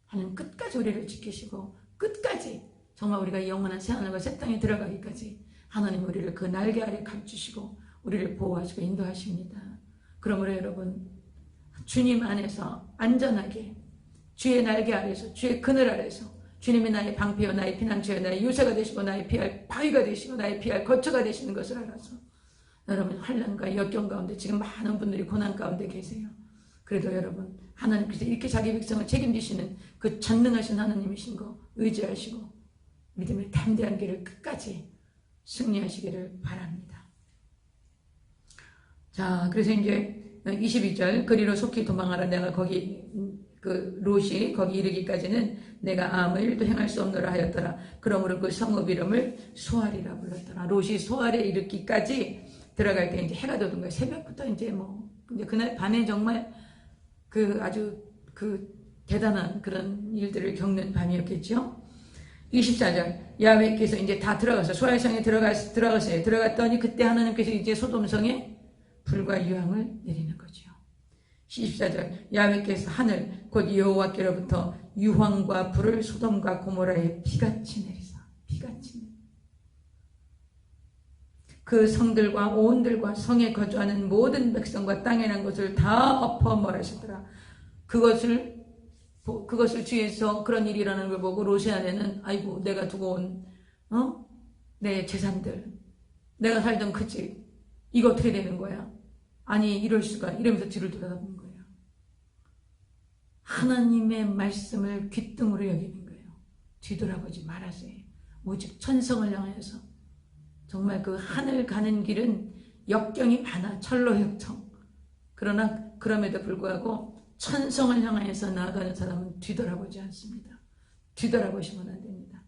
하나님 끝까지 우리를 지키시고 끝까지 정말 우리가 영원한 새하늘과 새 땅에 들어가기까지 하나님 우리를 그 날개 아래 감추시고 우리를 보호하시고 인도하십니다. 그러므로 여러분 주님 안에서 안전하게 주의 날개 아래서 주의 그늘 아래서 주님이 나의 방패요 나의 피난처요 나의 요새가 되시고 나의 피할 바위가 되시고 나의 피할 거처가 되시는 것을 알아서 여러분 환난과 역경 가운데 지금 많은 분들이 고난 가운데 계세요. 그래도 여러분 하나님께서 이렇게 자기 백성을 책임지시는 그 전능하신 하나님이신 거 의지하시고 믿음의 담대한 길을 끝까지 승리하시기를 바랍니다. 자, 그래서 이제 22절 그리로 속히 도망하라. 내가 거기 롯이 거기 이르기까지는 내가 아무 일도 행할 수 없노라 하였더라. 그러므로 그 성읍 이름을 소알이라 불렀더라. 롯이 소알에 이르기까지 들어갈 때 이제 해가 돋은 거예요. 새벽부터 이제 이제 그날 밤에 정말 아주 대단한 그런 일들을 겪는 밤이었겠죠. 24절 야훼께서 이제 다 들어가서 소알성에 들어갔어요. 들어갔더니 그때 하나님께서 이제 소돔성에 불과 유황을 내리는 거죠. 14절 야훼께서 하늘 곧 여호와께로부터 유황과 불을 소돔과 고모라에 비같이 내리사 그 성들과 오온들과 성에 거주하는 모든 백성과 땅에 난 것을 다 엎어 멀으시더라. 그것을 주위에서 그런 일이 일어나는 걸 보고 롯의 아내는 아이고 내가 두고 온 내 재산들 내가 살던 그 집 이거 어떻게 되는 거야? 아니 이럴 수가 이러면서 뒤를 돌아다보는 거예요. 하나님의 말씀을 귓등으로 여기는 거예요. 뒤돌아보지 말아세요. 오직 천성을 향하여서 정말 그 하늘 가는 길은 역경이 많아 철로역청. 그러나 그럼에도 불구하고 천성을 향하여서 나아가는 사람은 뒤돌아보지 않습니다. 뒤돌아보시면 안 됩니다.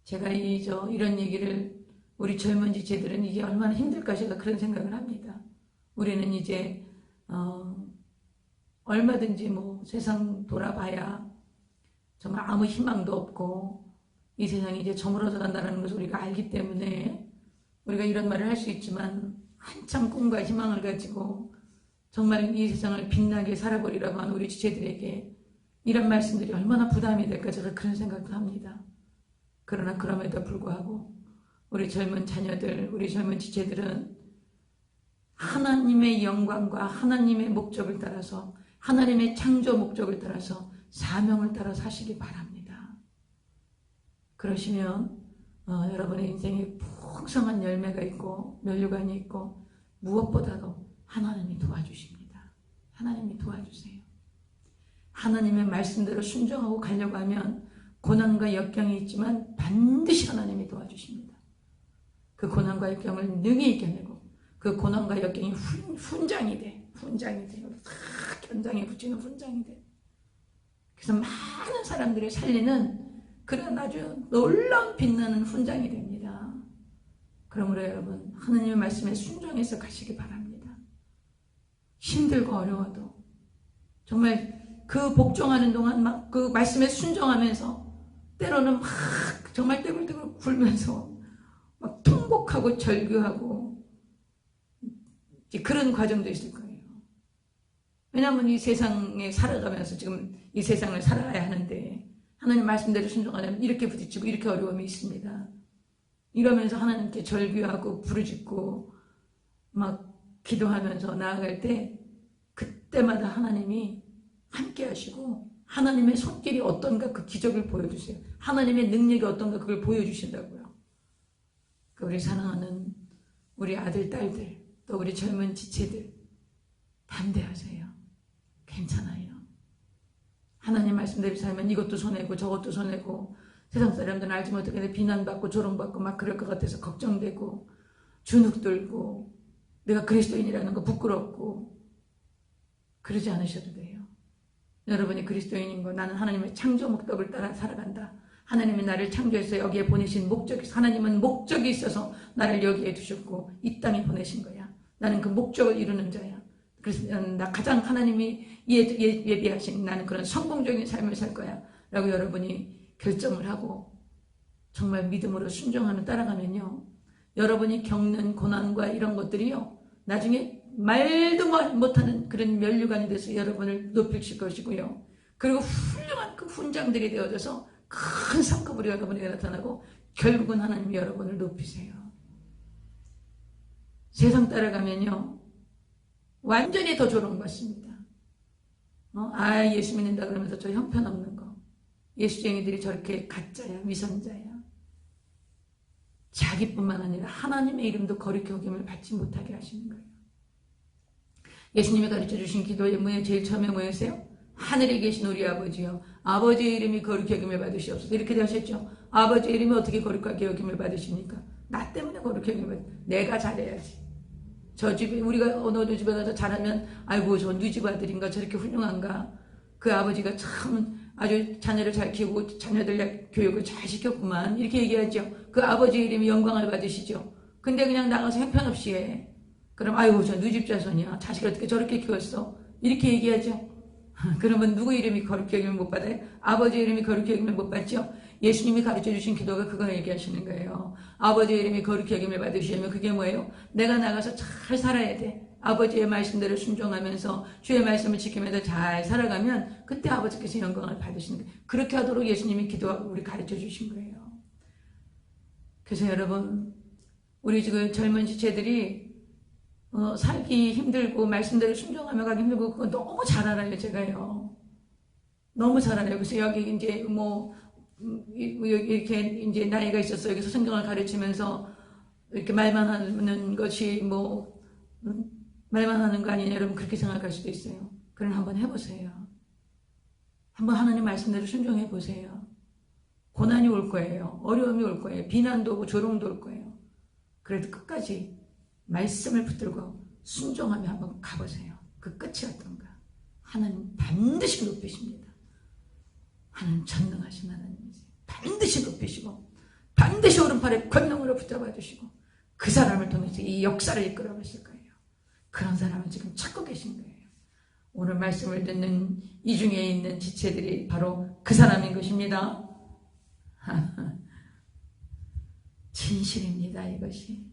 제가 이런 얘기를 우리 젊은 지체들은 이게 얼마나 힘들까 제가 그런 생각을 합니다. 우리는 이제 얼마든지 세상 돌아봐야 정말 아무 희망도 없고 이 세상이 이제 저물어져 간다는 것을 우리가 알기 때문에 우리가 이런 말을 할 수 있지만 한참 꿈과 희망을 가지고 정말 이 세상을 빛나게 살아보리라고 하는 우리 지체들에게 이런 말씀들이 얼마나 부담이 될까 제가 그런 생각도 합니다. 그러나 그럼에도 불구하고 우리 젊은 자녀들, 우리 젊은 지체들은 하나님의 영광과 하나님의 목적을 따라서 하나님의 창조 목적을 따라서 사명을 따라 사시기 바랍니다. 그러시면 여러분의 인생에 풍성한 열매가 있고 면류관이 있고 무엇보다도 하나님이 도와주십니다. 하나님이 도와주세요. 하나님의 말씀대로 순종하고 가려고 하면 고난과 역경이 있지만 반드시 하나님이 도와주십니다. 그 고난과 역경을 능히 이겨내고 그 고난과 역경이 훈장이 돼. 견장에 붙이는 훈장이 돼. 그래서 많은 사람들을 살리는 그런 아주 놀라운 빛나는 훈장이 됩니다. 그러므로 여러분 하나님의 말씀에 순종해서 가시기 바랍니다. 힘들고 어려워도 정말 그 복종하는 동안 막 그 말씀에 순종하면서 때로는 막 정말 떼굴떼굴 굴면서 막 통곡하고 절규하고 그런 과정도 있을 거예요. 왜냐하면 이 세상에 살아가면서 지금 이 세상을 살아야 하는데 하나님 말씀대로 순종하려면 이렇게 부딪히고 이렇게 어려움이 있습니다. 이러면서 하나님께 절규하고 부르짖고 막 기도하면서 나아갈 때 그때마다 하나님이 함께 하시고 하나님의 손길이 어떤가 그 기적을 보여주세요. 하나님의 능력이 어떤가 그걸 보여주신다고요. 우리 사랑하는 우리 아들, 딸들 또 우리 젊은 지체들 담대하세요. 괜찮아요. 하나님 말씀대로 살면 이것도 손해고 저것도 손해고 세상 사람들은 알지 못하게 비난받고 조롱받고 막 그럴 것 같아서 걱정되고 주눅 들고 내가 그리스도인이라는 거 부끄럽고 그러지 않으셔도 돼요. 여러분이 그리스도인인 거 나는 하나님의 창조 목적을 따라 살아간다. 하나님이 나를 창조해서 여기에 보내신 목적이 하나님은 목적이 있어서 나를 여기에 두셨고 이 땅에 보내신 거야. 나는 그 목적을 이루는 자야. 그래서 나 가장 하나님이 예비하신 나는 그런 성공적인 삶을 살 거야 라고 여러분이 결정을 하고 정말 믿음으로 순종하며 따라가면요 여러분이 겪는 고난과 이런 것들이요 나중에 말도 못하는 그런 면류관이 돼서 여러분을 높이실 것이고요 그리고 훌륭한 그 훈장들이 되어져서 큰 성급으로 여러분에게 나타나고 결국은 하나님이 여러분을 높이세요. 세상 따라가면요 완전히 더 조롱받습니다. 예수 믿는다 그러면서 저 형편없는 거 예수쟁이들이 저렇게 가짜야 위선자야 자기뿐만 아니라 하나님의 이름도 거룩히 여김을 받지 못하게 하시는 거예요. 예수님이 가르쳐주신 기도의 제일 처음에 뭐였어요? 하늘에 계신 우리 아버지요 아버지의 이름이 거룩히 여김을 받으시옵소서 이렇게 하셨죠. 아버지 이름이 어떻게 거룩하게 여김을 받으십니까? 나 때문에 거룩하게 여김을 받으십니까? 내가 잘해야지. 저 집에 우리가 어느 집에 가서 잘하면 아이고 저 누이 집 아들인가 저렇게 훌륭한가. 그 아버지가 참 아주 자녀를 잘 키우고 자녀들 교육을 잘 시켰구만. 이렇게 얘기하죠. 그 아버지 이름이 영광을 받으시죠. 근데 그냥 나가서 형편없이 해. 그럼 아이고 저 누이 집 자손이야. 자식을 어떻게 저렇게 키웠어. 이렇게 얘기하죠. 그러면 누구 이름이 거룩히 여김을 못 받아요? 아버지 이름이 거룩히 여김을 못 받죠? 예수님이 가르쳐주신 기도가 그걸 얘기하시는 거예요. 아버지 이름이 거룩히 여김을 받으시면 그게 뭐예요? 내가 나가서 잘 살아야 돼. 아버지의 말씀대로 순종하면서 주의 말씀을 지키면서 잘 살아가면 그때 아버지께서 영광을 받으시는 거예요. 그렇게 하도록 예수님이 기도하고 우리 가르쳐 주신 거예요. 그래서 여러분 우리 지금 젊은 지체들이 살기 힘들고 말씀대로 순종하며 가기 힘들고 그거 너무 잘 알아요. 제가요. 너무 잘 알아요. 그래서 여기 이제 이렇게 이제 나이가 있어서 여기서 성경을 가르치면서 이렇게 말만 하는 것이 말만 하는 거 아니냐 여러분 그렇게 생각할 수도 있어요. 그럼 한번 해보세요. 한번 하나님 말씀대로 순종해 보세요. 고난이 올 거예요. 어려움이 올 거예요. 비난도 오고 조롱도 올 거예요. 그래도 끝까지 말씀을 붙들고 순종하며 한번 가보세요. 그 끝이 어떤가. 하나님 반드시 높이십니다. 하나님 전능하신 하나님이세요. 반드시 높이시고 반드시 오른팔에 권능으로 붙잡아 주시고 그 사람을 통해서 이 역사를 이끌어 가실 거예요. 그런 사람은 지금 찾고 계신 거예요. 오늘 말씀을 듣는 이 중에 있는 지체들이 바로 그 사람인 것입니다. 진실입니다. 이것이.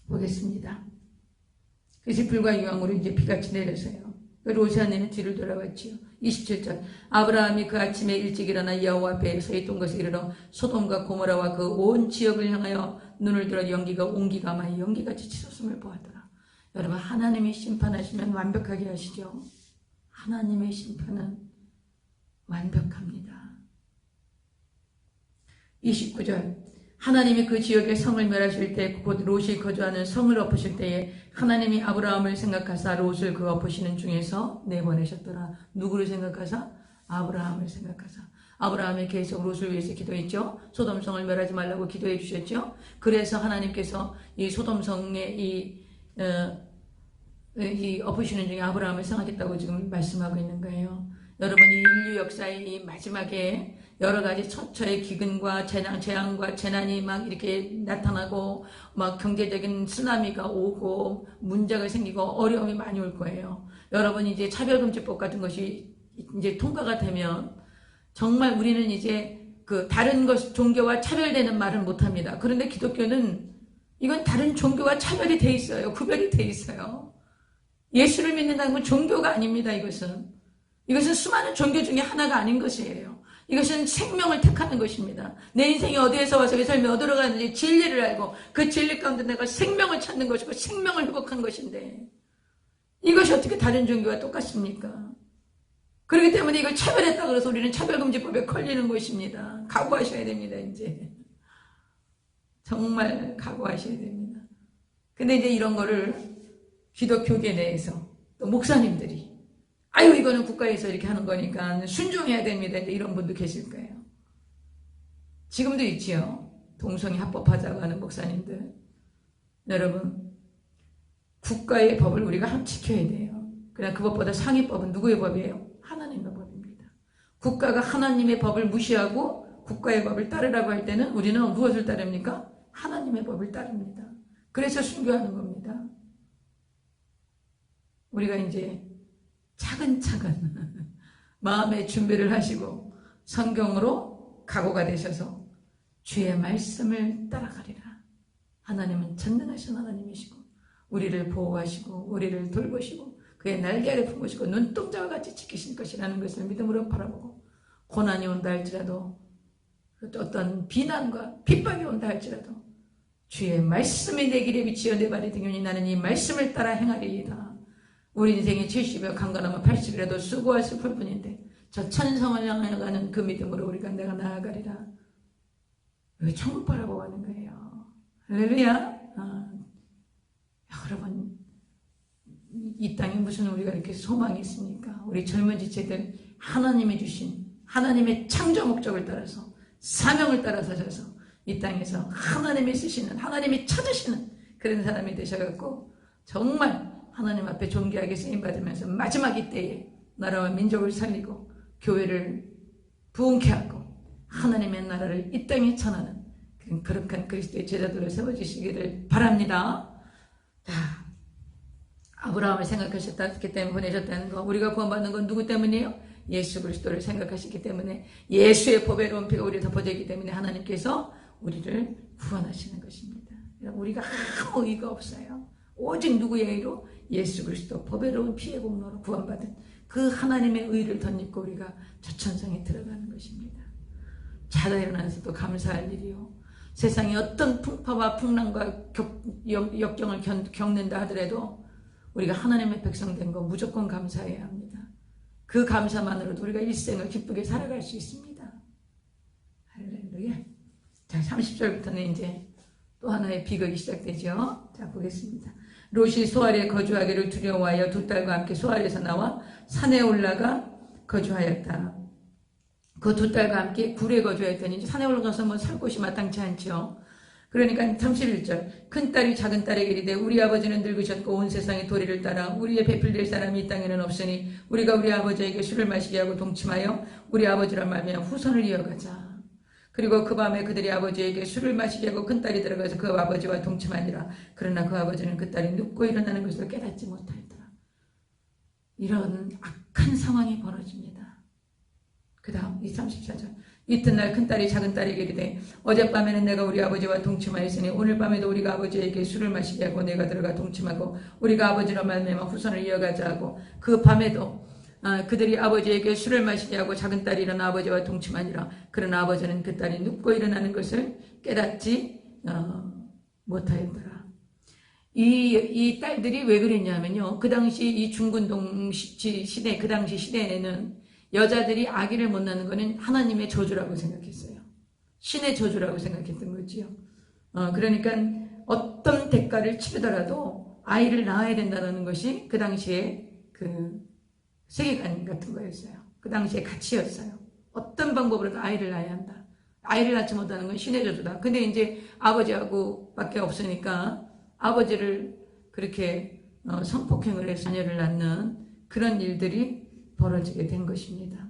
보겠습니다. 그래서 불과 이왕으로 이제 비같이 내려서요. 로시아내는 뒤를 돌아봤지요. 27절 아브라함이 그 아침에 일찍 일어나 여호와 앞에 서 있던 것을 이르러 소돔과 고모라와 그 온 지역을 향하여 눈을 들어 연기가 온기가 많이 연기같이 치솟음을 보았더라. 여러분 하나님이 심판하시면 완벽하게 하시죠. 하나님의 심판은 완벽합니다. 29절 하나님이 그 지역의 성을 멸하실 때 곧 롯이 거주하는 성을 엎으실 때에 하나님이 아브라함을 생각하사 롯을 그 엎으시는 중에서 내보내셨더라. 누구를 생각하사? 아브라함을 생각하사. 아브라함이 계속 롯을 위해서 기도했죠. 소돔성을 멸하지 말라고 기도해 주셨죠. 그래서 하나님께서 이 소돔성의 이 엎으시는 중에 아브라함을 생각했다고 지금 말씀하고 있는 거예요. 여러분 이 인류 역사의 이 마지막에 여러 가지 처처의 기근과 재앙과 재난이 막 이렇게 나타나고 막 경제적인 쓰나미가 오고 문제가 생기고 어려움이 많이 올 거예요. 여러분 이제 차별금지법 같은 것이 이제 통과가 되면 정말 우리는 이제 그 다른 종교와 차별되는 말은 못합니다. 그런데 기독교는 이건 다른 종교와 차별이 돼 있어요. 구별이 돼 있어요. 예수를 믿는다는 건 종교가 아닙니다. 이것은 수많은 종교 중에 하나가 아닌 것이에요. 이것은 생명을 택하는 것입니다. 내 인생이 어디에서 와서 이 삶이 어디로 가는지 진리를 알고 그 진리 가운데 내가 생명을 찾는 것이고 생명을 회복한 것인데 이것이 어떻게 다른 종교와 똑같습니까? 그렇기 때문에 이걸 차별했다고 해서 우리는 차별금지법에 걸리는 것입니다. 각오하셔야 됩니다. 이제 정말 각오하셔야 됩니다. 근데 이제 이런 거를 기독교계 내에서 또 목사님들이 아유 이거는 국가에서 이렇게 하는 거니까 순종해야 됩니다. 이런 분도 계실 거예요. 지금도 있지요. 동성애 합법하자고 하는 목사님들. 여러분 국가의 법을 우리가 함 지켜야 돼요. 그러나 그것보다 상위법은 누구의 법이에요? 하나님의 법입니다. 국가가 하나님의 법을 무시하고 국가의 법을 따르라고 할 때는 우리는 무엇을 따릅니까? 하나님의 법을 따릅니다. 그래서 순교하는 겁니다. 우리가 이제 차근차근 마음의 준비를 하시고 성경으로 각오가 되셔서 주의 말씀을 따라가리라. 하나님은 전능하신 하나님이시고 우리를 보호하시고 우리를 돌보시고 그의 날개 아래 품으시고 눈동자와 같이 지키실 것이라는 것을 믿음으로 바라보고 고난이 온다 할지라도 어떤 비난과 핍박이 온다 할지라도 주의 말씀이 내 길에 비치어 내 발이 등연히 나는 이 말씀을 따라 행하리이다. 우리 인생이 70여 강건하면 80이라도 수고할 슬플 뿐인데 저 천성을 향해 가는 그 믿음으로 우리가 내가 나아가리라. 왜 천국 바라보고 가는 거예요. 할렐루야. 여러분 이 땅에 무슨 우리가 이렇게 소망이 있습니까? 우리 젊은 지체들 하나님이 주신 하나님의 창조 목적을 따라서 사명을 따라 서셔서 이 땅에서 하나님이 쓰시는, 하나님이 찾으시는 그런 사람이 되셔갖고 정말 하나님 앞에 존귀하게 쓰임받으면서 마지막 이때에 나라와 민족을 살리고 교회를 부흥케 하고 하나님의 나라를 이 땅에 전하는 그런 거룩한 그리스도의 제자들을 세워주시기를 바랍니다. 자, 아브라함을 생각하셨기 때문에 보내셨다는 거, 우리가 구원받는 건 누구 때문이에요? 예수 그리스도를 생각하시기 때문에, 예수의 보배로운 피가 우리에 덮어져 있기 때문에 하나님께서 우리를 구원하시는 것입니다. 우리가 아무 의의가 없어요. 오직 누구의 의로? 예수 그리스도 보배로운 피의 공로로 구원받은 그 하나님의 의를 덧입고 우리가 저 천상에 들어가는 것입니다. 자다 일어나서도 감사할 일이요, 세상에 어떤 풍파와 풍랑과 역경을 겪는다 하더라도 우리가 하나님의 백성 된 거 무조건 감사해야 합니다. 그 감사만으로도 우리가 일생을 기쁘게 살아갈 수 있습니다. 할렐루야. 자, 30절부터는 이제 또 하나의 비극이 시작되죠. 자, 보겠습니다. 롯이 소알에 거주하기를 두려워하여 두 딸과 함께 소알에서 나와 산에 올라가 거주하였다. 그 두 딸과 함께 굴에 거주하였더니 이제 산에 올라가서 뭐 살 곳이 마땅치 않죠. 그러니까 31절, 큰딸이 작은딸에게 이르되 우리 아버지는 늙으셨고 온 세상의 도리를 따라 우리의 배필될 사람이 이 땅에는 없으니 우리가 우리 아버지에게 술을 마시게 하고 동침하여 우리 아버지라 말미암아 후손을 이어가자. 그리고 그 밤에 그들이 아버지에게 술을 마시게 하고 큰딸이 들어가서 그 아버지와 동침하니라. 그러나 그 아버지는 그 딸이 눕고 일어나는 것을 깨닫지 못하였더라. 이런 악한 상황이 벌어집니다. 그 다음 이 34절, 이튿날 큰딸이 작은딸에게 이르되 어젯밤에는 내가 우리 아버지와 동침하였으니 오늘 밤에도 우리가 아버지에게 술을 마시게 하고 내가 들어가 동침하고 우리가 아버지로 말미암아 후손을 이어가자 하고, 그 밤에도 그들이 아버지에게 술을 마시게 하고 작은딸이 일어나 아버지와 동침하니라. 그러나 아버지는 그 딸이 눕고 일어나는 것을 깨닫지 못하였더라. 이 딸들이 왜 그랬냐면요, 그 당시 이 중근동 시대, 그 당시 시대에는 여자들이 아기를 못 낳는 것은 하나님의 저주라고 생각했어요. 신의 저주라고 생각했던 거지요. 그러니까 어떤 대가를 치르더라도 아이를 낳아야 된다는 것이 그 당시에 그 세계관 같은 거였어요. 그 당시의 가치였어요. 어떤 방법으로도 아이를 낳아야 한다. 아이를 낳지 못하는 건 신의 저주다. 근데 이제 아버지하고 밖에 없으니까 아버지를 그렇게 성폭행을 해서 자녀를 낳는 그런 일들이 벌어지게 된 것입니다.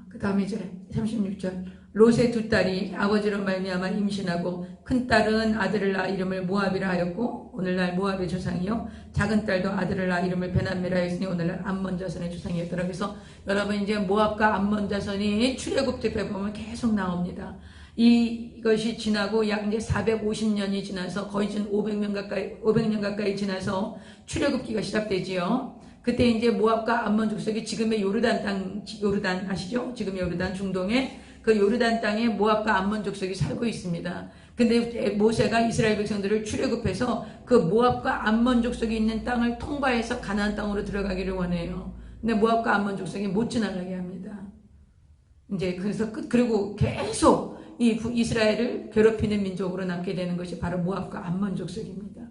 그 다음에 이제 36절, 롯의 두 딸이 아버지로 말미암아 임신하고 큰 딸은 아들을 낳아 이름을 모압이라 하였고 오늘날 모압의 조상이요, 작은 딸도 아들을 낳아 이름을 베나미라 하였으니 오늘날 암몬 자손의 조상이었더라. 그래서 여러분 이제 모압과 암몬 자손이 출애굽집에 보면 계속 나옵니다. 이것이 지나고 약 이제 450년이 지나서 거의 500년 가까이 지나서 출애굽기가 시작되지요. 그때 이제 모압과 암몬 족속이 지금의 요르단 땅, 요르단 아시죠? 지금 요르단 중동에 그 요르단 땅에 모압과 암몬 족속이 살고 있습니다. 근데 모세가 이스라엘 백성들을 출애굽해서 그 모압과 암몬 족속이 있는 땅을 통과해서 가나안 땅으로 들어가기를 원해요. 근데 모압과 암몬 족속이 못 지나가게 합니다. 이제 그래서 그리고 계속 이 이스라엘을 괴롭히는 민족으로 남게 되는 것이 바로 모압과 암몬 족속입니다.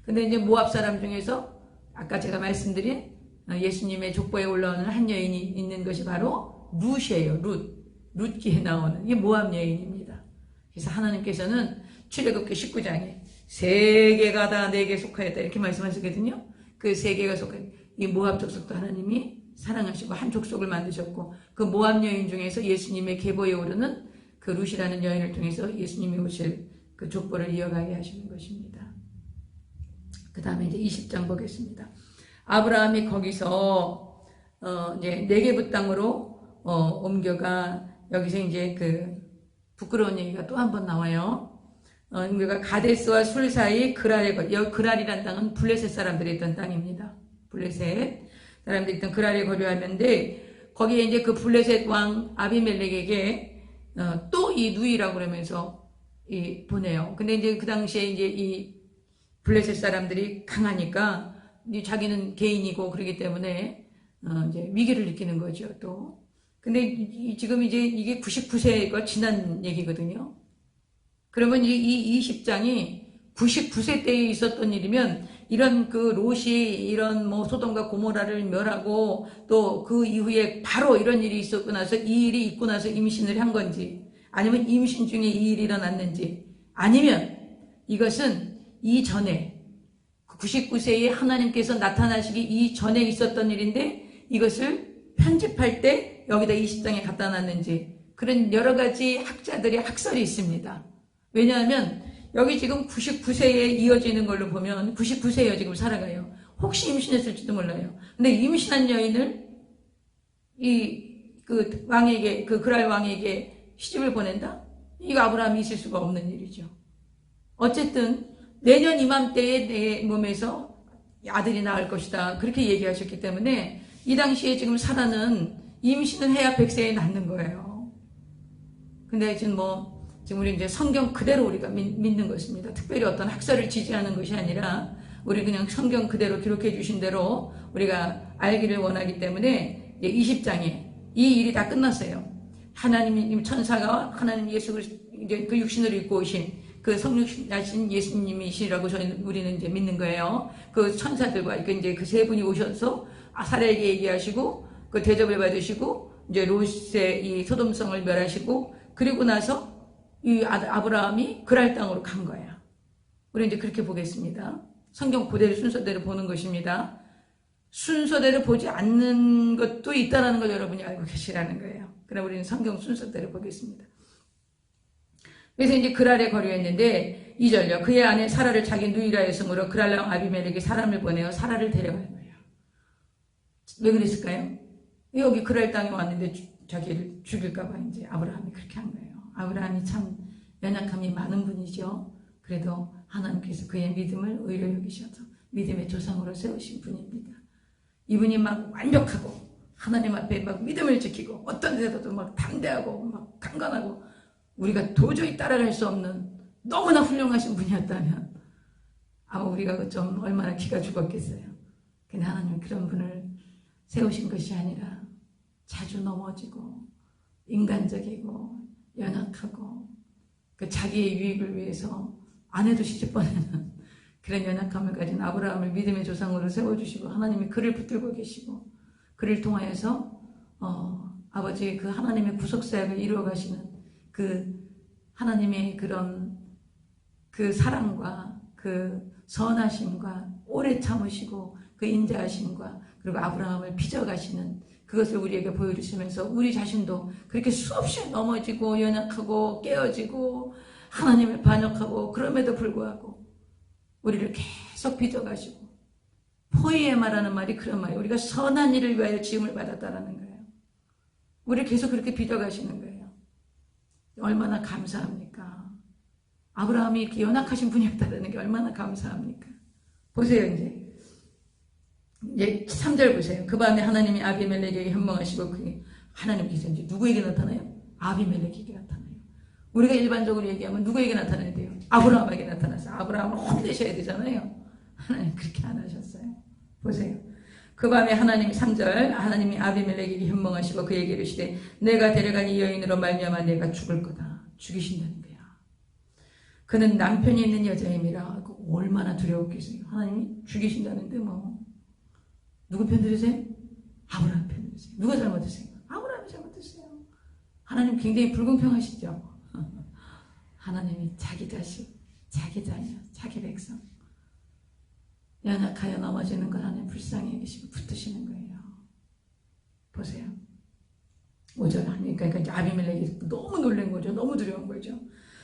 근데 이제 모압 사람 중에서 아까 제가 말씀드린 예수님의 족보에 올라오는 한 여인이 있는 것이 바로 룻이에요. 룻기에 나오는 이게 모압 여인입니다. 그래서 하나님께서는 출애굽기 19장에 세 개가 다 내게 속하였다 이렇게 말씀하셨거든요. 그 세 개가 속한 이 모압 족속도 하나님이 사랑하시고 한 족속을 만드셨고, 그 모압 여인 중에서 예수님의 계보에 오르는 그 룻이라는 여인을 통해서 예수님이 오실 그 족보를 이어가게 하시는 것입니다. 그 다음에 이제 20장 보겠습니다. 아브라함이 거기서 이제 네게부 땅으로 옮겨가, 여기서 이제 그 부끄러운 얘기가 또 한 번 나와요. 옮겨가 가데스와 술 사이 그랄에 그랄이란 땅은 블레셋 사람들이 있던 땅입니다. 블레셋 사람들이 있던 그랄에 거주하는데 거기에 이제 그 블레셋 왕 아비멜렉에게 또 이 누이라고 그러면서 보내요. 근데 이제 그 당시에 이제 이 블레셋 사람들이 강하니까 자기는 개인이고 그러기 때문에 이제 위기를 느끼는 거죠. 또 근데 지금 이제 이게 99세가 지난 얘기거든요. 그러면 이 20장이 99세 때에 있었던 일이면 이런 그 롯이 이런 뭐 소돔과 고모라를 멸하고 또 그 이후에 바로 이런 일이 있었고 나서 이 일이 있고 나서 임신을 한 건지, 아니면 임신 중에 이 일이 일어났는지, 아니면 이것은 이전에 99세에 하나님께서 나타나시기 이전에 있었던 일인데 이것을 편집할 때 여기다 20장에 갖다 놨는지, 그런 여러 가지 학자들의 학설이 있습니다. 왜냐하면 여기 지금 99세에 이어지는 걸로 보면 99세에 지금 살아가요. 혹시 임신했을지도 몰라요. 근데 임신한 여인을 그 왕에게, 그 그랄 왕에게 시집을 보낸다? 이거 아브라함이 있을 수가 없는 일이죠. 어쨌든 내년 이맘때에 내 몸에서 아들이 나을 것이다, 그렇게 얘기하셨기 때문에 이 당시에 지금 사라는 임신을 해야 100세에 낳는 거예요. 근데 지금 우리 이제 성경 그대로 우리가 믿는 것입니다. 특별히 어떤 학설을 지지하는 것이 아니라 우리 그냥 성경 그대로 기록해 주신 대로 우리가 알기를 원하기 때문에 이제 20장에 이 일이 다 끝났어요. 하나님 천사가 하나님 예수 그리스도 이제 그 육신을 입고 오신 그 성육신하신 예수님이시라고 우리는 이제 믿는 거예요. 그 천사들과 이제 그 세 분이 오셔서 사라에게 얘기하시고 그 대접을 받으시고 이제 롯의 이 소돔성을 멸하시고, 그리고 나서 이 아브라함이 그랄 땅으로 간 거야. 우리 이제 그렇게 보겠습니다. 성경 그대로 순서대로 보는 것입니다. 순서대로 보지 않는 것도 있다는 걸 여러분이 알고 계시라는 거예요. 그럼 우리는 성경 순서대로 보겠습니다. 그래서 이제 그랄에 거류했는데 2절요. 그의 아내 사라를 자기 누이라 했으므로 그랄 왕 아비멜렉이 사람을 보내어 사라를 데려간 거예요. 왜 그랬을까요? 여기 그랄 땅에 왔는데 자기를 죽일까봐 이제 아브라함이 그렇게 한 거예요. 아브라함이 참 연약함이 많은 분이죠. 그래도 하나님께서 그의 믿음을 의로 여기셔서 믿음의 조상으로 세우신 분입니다. 이분이 막 완벽하고 하나님 앞에 막 믿음을 지키고 어떤 데서도 막 담대하고 막 강건하고 우리가 도저히 따라갈 수 없는 너무나 훌륭하신 분이었다면 아마 우리가 좀 얼마나 기가 죽었겠어요. 근데 하나님은 그런 분을 세우신 것이 아니라 자주 넘어지고 인간적이고 연약하고 그 자기의 유익을 위해서 아내도 시집 보내는 그런 연약함을 가진 아브라함을 믿음의 조상으로 세워주시고 하나님이 그를 붙들고 계시고 그를 통하여서 아버지의 그 하나님의 구속사역을 이루어가시는 그 하나님의 그런 그 사랑과 그 선하심과 오래 참으시고 그 인자하심과 그리고 아브라함을 빚어가시는 그것을 우리에게 보여주시면서 우리 자신도 그렇게 수없이 넘어지고 연약하고 깨어지고 하나님을 반역하고 그럼에도 불구하고 우리를 계속 빚어가시고 포이에마라는 말이 그런 말이에요. 우리가 선한 일을 위하여 지음을 받았다라는 거예요. 우리를 계속 그렇게 빚어가시는 거예요. 얼마나 감사합니까? 아브라함이 이렇게 연약하신 분이었다는 게 얼마나 감사합니까? 보세요. 이제 3절 보세요. 그 밤에 하나님이 아비멜렉에게 현몽하시고 그게 하나님께서 이제 누구에게 나타나요? 아비멜렉에게 나타나요. 우리가 일반적으로 얘기하면 누구에게 나타나야 돼요? 아브라함에게 나타나서 아브라함을 혼내셔야 되잖아요. 하나님 그렇게 안 하셨어요. 보세요. 그 밤에 하나님이 3절 하나님이 아비멜렉에게 현몽하시고 그에게 이르시되 내가 데려간 이 여인으로 말미암아 내가 죽을 거다. 죽이신다는 거야. 그는 남편이 있는 여자임이라. 얼마나 두려웠겠어요. 하나님이 죽이신다는데 누구 편 들으세요? 아브라함 편 들으세요. 누가 잘못했어요? 아브라함이 잘못했어요. 하나님 굉장히 불공평하시죠. 하나님이 자기 자식, 자기 자녀, 자기 백성 연약하여 넘어지는 걸 하나님 불쌍히 여기시고 붙드시는 거예요. 보세요. 5절 하니까 이제 아비멜렉이 너무 놀란 거죠. 너무 두려운 거죠.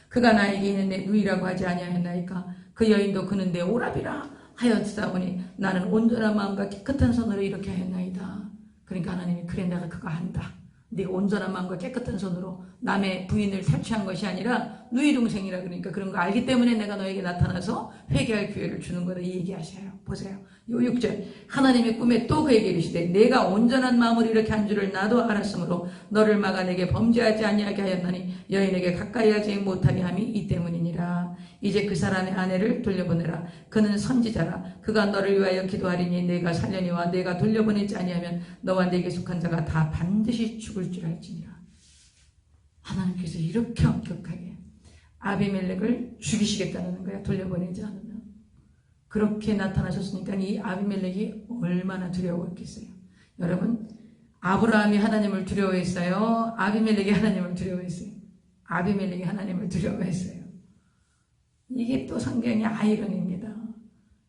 그가 나에게 있는 내 누이라고 하지 아니하였나이까 그 여인도 그는 내 오라비라 하였사오니 나는 온전한 마음과 깨끗한 손으로 이렇게 하였나이다. 그러니까 하나님이 그래 내가 그거 한다. 네가 온전한 마음과 깨끗한 손으로 남의 부인을 탈취한 것이 아니라 누이 동생이라 그러니까 그런 거 알기 때문에 내가 너에게 나타나서 회개할 기회를 주는 거다 이 얘기하셔요. 보세요. 요 6절 하나님의 꿈에 또 그에게 이르시되 내가 온전한 마음으로 이렇게 한 줄을 나도 알았으므로 너를 막아 내게 범죄하지 아니하게 하였나니 여인에게 가까이 하지 못하게 함이 이 때문이니라. 이제 그 사람의 아내를 돌려보내라. 그는 선지자라. 그가 너를 위하여 기도하리니 내가 살려니와 내가 돌려보내지 아니하면 너와 내게 속한 자가 다 반드시 죽을 줄 알지니라. 하나님께서 이렇게 엄격하게 아비멜렉을 죽이시겠다는 거야. 돌려보내지 않으면. 그렇게 나타나셨으니까 이 아비멜렉이 얼마나 두려웠겠어요. 여러분, 아브라함이 하나님을 두려워했어요? 아비멜렉이 하나님을 두려워했어요? 아비멜렉이 하나님을 두려워했어요. 이게 또 성경의 아이러니입니다.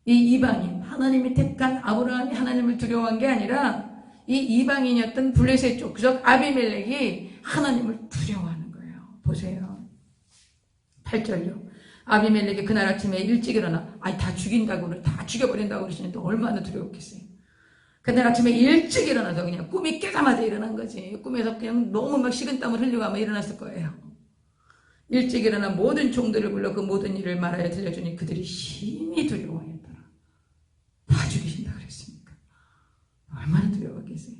이 이방인, 하나님이 택한 아브라함이 하나님을 두려워한 게 아니라 이 이방인이었던 블레셋 족속 아비멜렉이 하나님을 두려워하는 거예요. 보세요. 8절요. 아비멜렉이 그날 아침에 일찍 일어나, 다 죽인다고, 다 죽여버린다고 그러시는데 얼마나 두려웠겠어요. 그날 아침에 일찍 일어나서 그냥 꿈이 깨자마자 일어난 거지. 꿈에서 그냥 너무 막 식은땀을 흘리고 아마 일어났을 거예요. 일찍 일어나 모든 종들을 불러 그 모든 일을 말하여 들려주니 그들이 심히 두려워했더라. 다 죽이신다 그랬습니까? 얼마나 두려웠겠어요.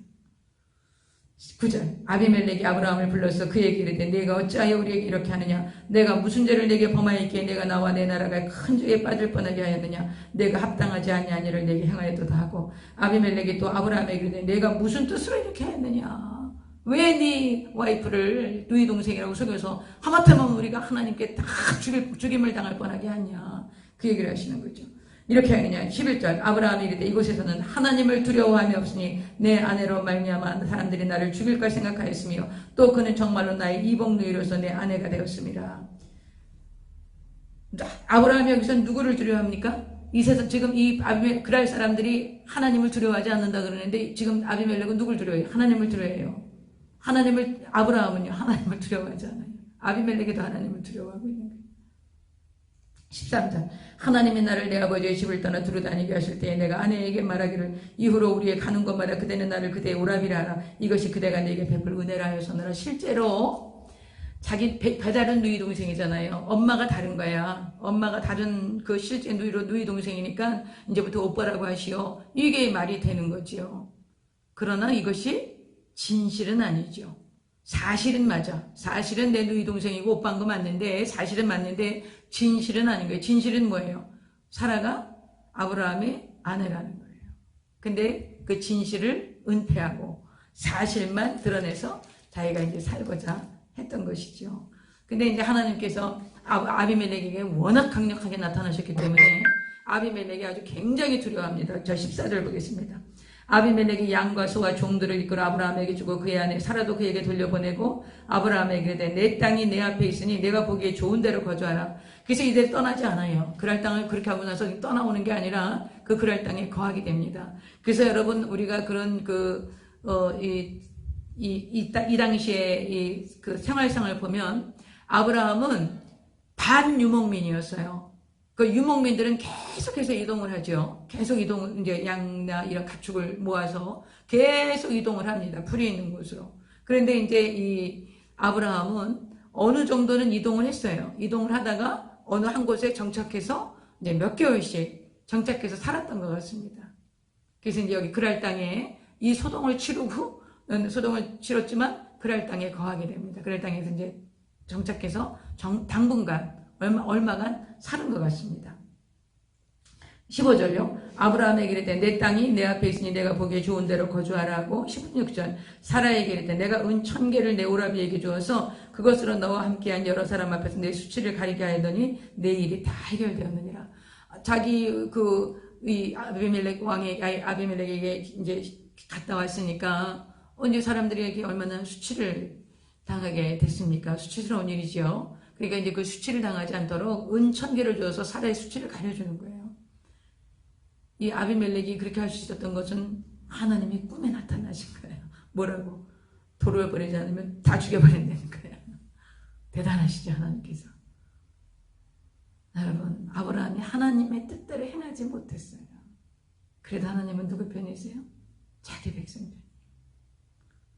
9절. 아비멜렉이 아브라함을 불러서 그에게 이르되 네가 어찌하여 우리에게 이렇게 하느냐? 내가 무슨 죄를 내게 범하였기에 내가 나와 내 나라가 큰 죄에 빠질 뻔하게 하였느냐? 내가 합당하지 아니한 일을 내게 행하였도다 하고 아비멜렉이 또 아브라함에게 이르되 내가 무슨 뜻으로 이렇게 하였느냐? 왜 네 와이프를 누이 동생이라고 속여서 하마터면 우리가 하나님께 다 죽임을 당할 뻔하게 하냐? 그 얘기를 하시는 거죠. 이렇게 하느냐. 11절. 아브라함이 이르되 이곳에서는 하나님을 두려워함이 없으니 내 아내로 말미암아 사람들이 나를 죽일까 생각하였으며 또 그는 정말로 나의 이복 누이로서 내 아내가 되었습니다. 아브라함이 여기서 누구를 두려워합니까? 이 세상 지금 이 그랄 사람들이 하나님을 두려워하지 않는다 그러는데 지금 아비멜렉은 누굴 두려워해요? 하나님을 두려워해요. 아브라함은요 하나님을 두려워하지 않아요. 아비멜렉도 하나님을 두려워하고 있는 거예요. 13절. 하나님이 나를 내 아버지의 집을 떠나 두루 다니게 하실 때에 내가 아내에게 말하기를 이후로 우리의 가는 곳마다 그대는 나를 그대의 오라비라 하라. 이것이 그대가 내게 베풀 은혜라 하였으나 실제로 자기 배다른 누이 동생이잖아요. 엄마가 다른 거야. 엄마가 다른 그 실제 누이 동생이니까 이제부터 오빠라고 하시오. 이게 말이 되는 거지요. 그러나 이것이 진실은 아니죠. 사실은 맞아. 사실은 내 누이 동생이고 오빠인 거 맞는데 사실은 맞는데 진실은 아닌 거예요. 진실은 뭐예요? 사라가 아브라함의 아내라는 거예요. 근데 그 진실을 은폐하고 사실만 드러내서 자기가 이제 살고자 했던 것이죠. 근데 이제 하나님께서 아비멜렉에게 워낙 강력하게 나타나셨기 때문에 아비멜렉이 아주 굉장히 두려워합니다. 저 14절 보겠습니다. 아비멜렉이 양과 소와 종들을 이끌어 아브라함에게 주고 그의 아내 사라도 그에게 돌려보내고 아브라함에게 이르되 내 땅이 내 앞에 있으니 내가 보기에 좋은 데로 거주하라. 그래서 이제 떠나지 않아요. 그랄 땅을 그렇게 하고 나서 떠나오는 게 아니라 그 그랄 땅에 거하게 됩니다. 그래서 여러분 우리가 그런 이 당시에 그 생활상을 보면 아브라함은 반유목민이었어요. 그 유목민들은 계속해서 이동을 하죠. 계속 이제 양나 이런 가축을 모아서 계속 이동을 합니다. 풀이 있는 곳으로. 그런데 이제 이 아브라함은 어느 정도는 이동을 했어요. 이동을 하다가 어느 한 곳에 정착해서 이제 몇 개월씩 정착해서 살았던 것 같습니다. 그래서 이제 여기 그랄 땅에 이 소동을 치렀지만 그랄 땅에 거하게 됩니다. 그랄 땅에서 이제 정착해서 당분간 얼마간 사는 것 같습니다. 15절요. 아브라함에게 이르되 내 땅이 내 앞에 있으니 내가 보기에 좋은 데로 거주하라고. 16절. 사라에게 이르되 내가 은 1000개를 내 오라비에게 주어서 그것으로 너와 함께한 여러 사람 앞에서 내 수치를 가리게 하였더니 내 일이 다 해결되었느니라. 자기 이 아비멜렉 왕의 아비멜렉에게 이제 갔다 왔으니까 언제 사람들에게 얼마나 수치를 당하게 됐습니까? 수치스러운 일이지요. 그러니까 이제 그 수치를 당하지 않도록 은 1000개를 주어서 사라의 수치를 가려주는 거예요. 이 아비멜렉이 그렇게 할 수 있었던 것은 하나님이 꿈에 나타나신 거예요. 뭐라고? 돌아버리지 않으면 다 죽여버린다는 거예요. 대단하시죠, 하나님께서. 여러분, 아브라함이 하나님의 뜻대로 행하지 못했어요. 그래도 하나님은 누구 편이세요? 자기 백성들.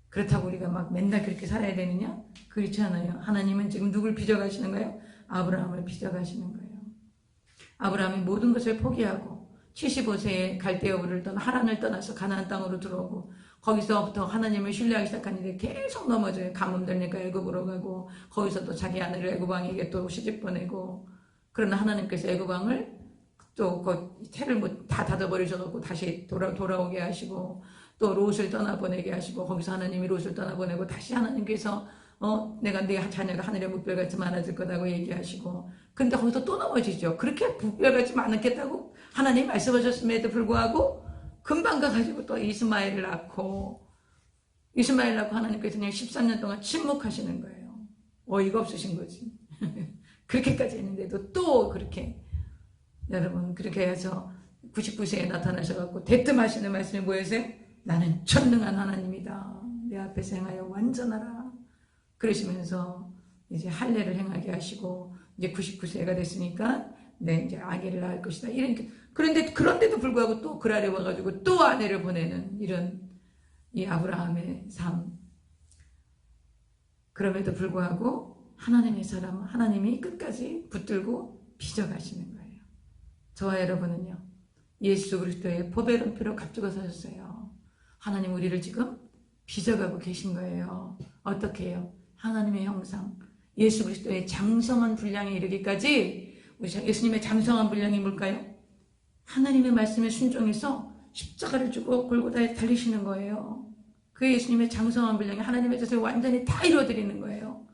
그렇다고 우리가 막 맨날 그렇게 살아야 되느냐? 그렇지 않아요. 하나님은 지금 누굴 빚어가시는 거예요? 아브라함을 빚어가시는 거예요. 아브라함이 모든 것을 포기하고 75세에 갈대아우를 떠나 하란을 떠나서 가나안 땅으로 들어오고 거기서부터 하나님을 신뢰하기 시작하는데 계속 넘어져요. 가뭄되니까 애굽으로 가고 거기서 또 자기 아내를 애굽 왕에게 또 시집 보내고 그러나 하나님께서 애굽 왕을 또 그 태를 다 닫아버리셔놓고 다시 돌아오게 하시고 또 롯을 떠나보내게 하시고 거기서 하나님이 롯을 떠나보내고 다시 하나님께서 내가 네 자녀가 하늘의 묵별같이 많아질 거라고 얘기하시고 근데 거기서 또 넘어지죠. 그렇게 부별하지 않았겠다고 하나님 말씀하셨음에도 불구하고 금방 가가지고 또 이스마엘을 낳고 하나님께서 그냥 13년 동안 침묵하시는 거예요. 어이가 없으신 거지. 그렇게까지 했는데도 또 그렇게 여러분 그렇게 해서 99세에 나타나셔갖고 대뜸하시는 말씀이 뭐였어요? 나는 전능한 하나님이다. 내 앞에서 행하여 완전하라. 그러시면서 이제 할례를 행하게 하시고 이제 99세가 됐으니까 네 이제 아기를 낳을 것이다. 그런데도 불구하고 또 그랄에 와가지고 또 아내를 보내는 이런 이 아브라함의 삶. 그럼에도 불구하고 하나님의 사람, 하나님이 끝까지 붙들고 빚어가시는 거예요. 저와 여러분은요, 예수 그리스도의 보배로운 피로 값주고 사셨어요. 하나님 우리를 지금 빚어가고 계신 거예요. 어떻게 해요? 하나님의 형상, 예수 그리스도의 장성한 분량에 이르기까지, 예수님의 장성한 분량이 뭘까요? 하나님의 말씀에 순종해서 십자가를 주고 골고다에 달리시는 거예요. 그게 예수님의 장성한 분량이 하나님의 뜻을 완전히 다 이루어드리는 거예요.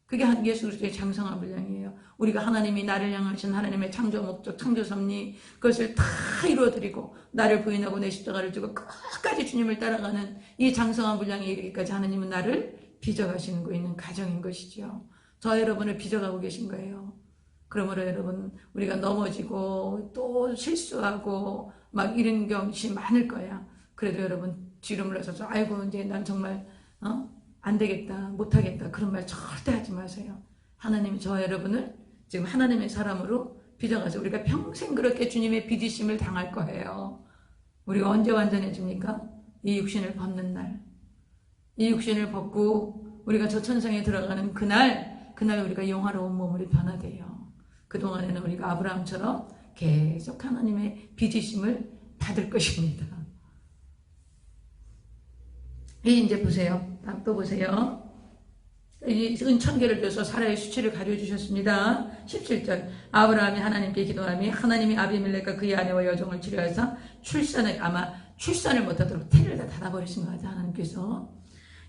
그게 예수 그리스도의 장성한 분량이에요. 우리가 하나님이 나를 향하신 하나님의 창조 목적, 창조 섭리 그것을 다 이루어드리고 나를 부인하고 내 십자가를 주고 끝까지 주님을 따라가는 이 장성한 분량에 이르기까지 하나님은 나를 빚어가시고 있는 가정인 것이죠. 저 여러분을 빚어가고 계신 거예요. 그러므로 여러분 우리가 넘어지고 또 실수하고 막 이런 경우가 많을 거야. 그래도 여러분 뒤로 물러서서 아이고 이제 난 정말 안 되겠다 못하겠다 그런 말 절대 하지 마세요. 하나님이 저 여러분을 지금 하나님의 사람으로 빚어가서 우리가 평생 그렇게 주님의 빚으심을 당할 거예요. 우리가 언제 완전해집니까? 이 육신을 벗는 날. 이 육신을 벗고 우리가 저 천상에 들어가는 그날 우리가 영화로운 몸으로 변화돼요. 그동안에는 우리가 아브라함처럼 계속 하나님의 빚으심을 받을 것입니다. 이제 보세요. 또 보세요. 이 은천계를 줘서 사라의 수치를 가려주셨습니다. 17절 아브라함이 하나님께 기도하며 하나님이 아비멜렉과 그의 아내와 여종을 치료하사 출산을 못하도록 태를 다 닫아버리신 것 같아요. 하나님께서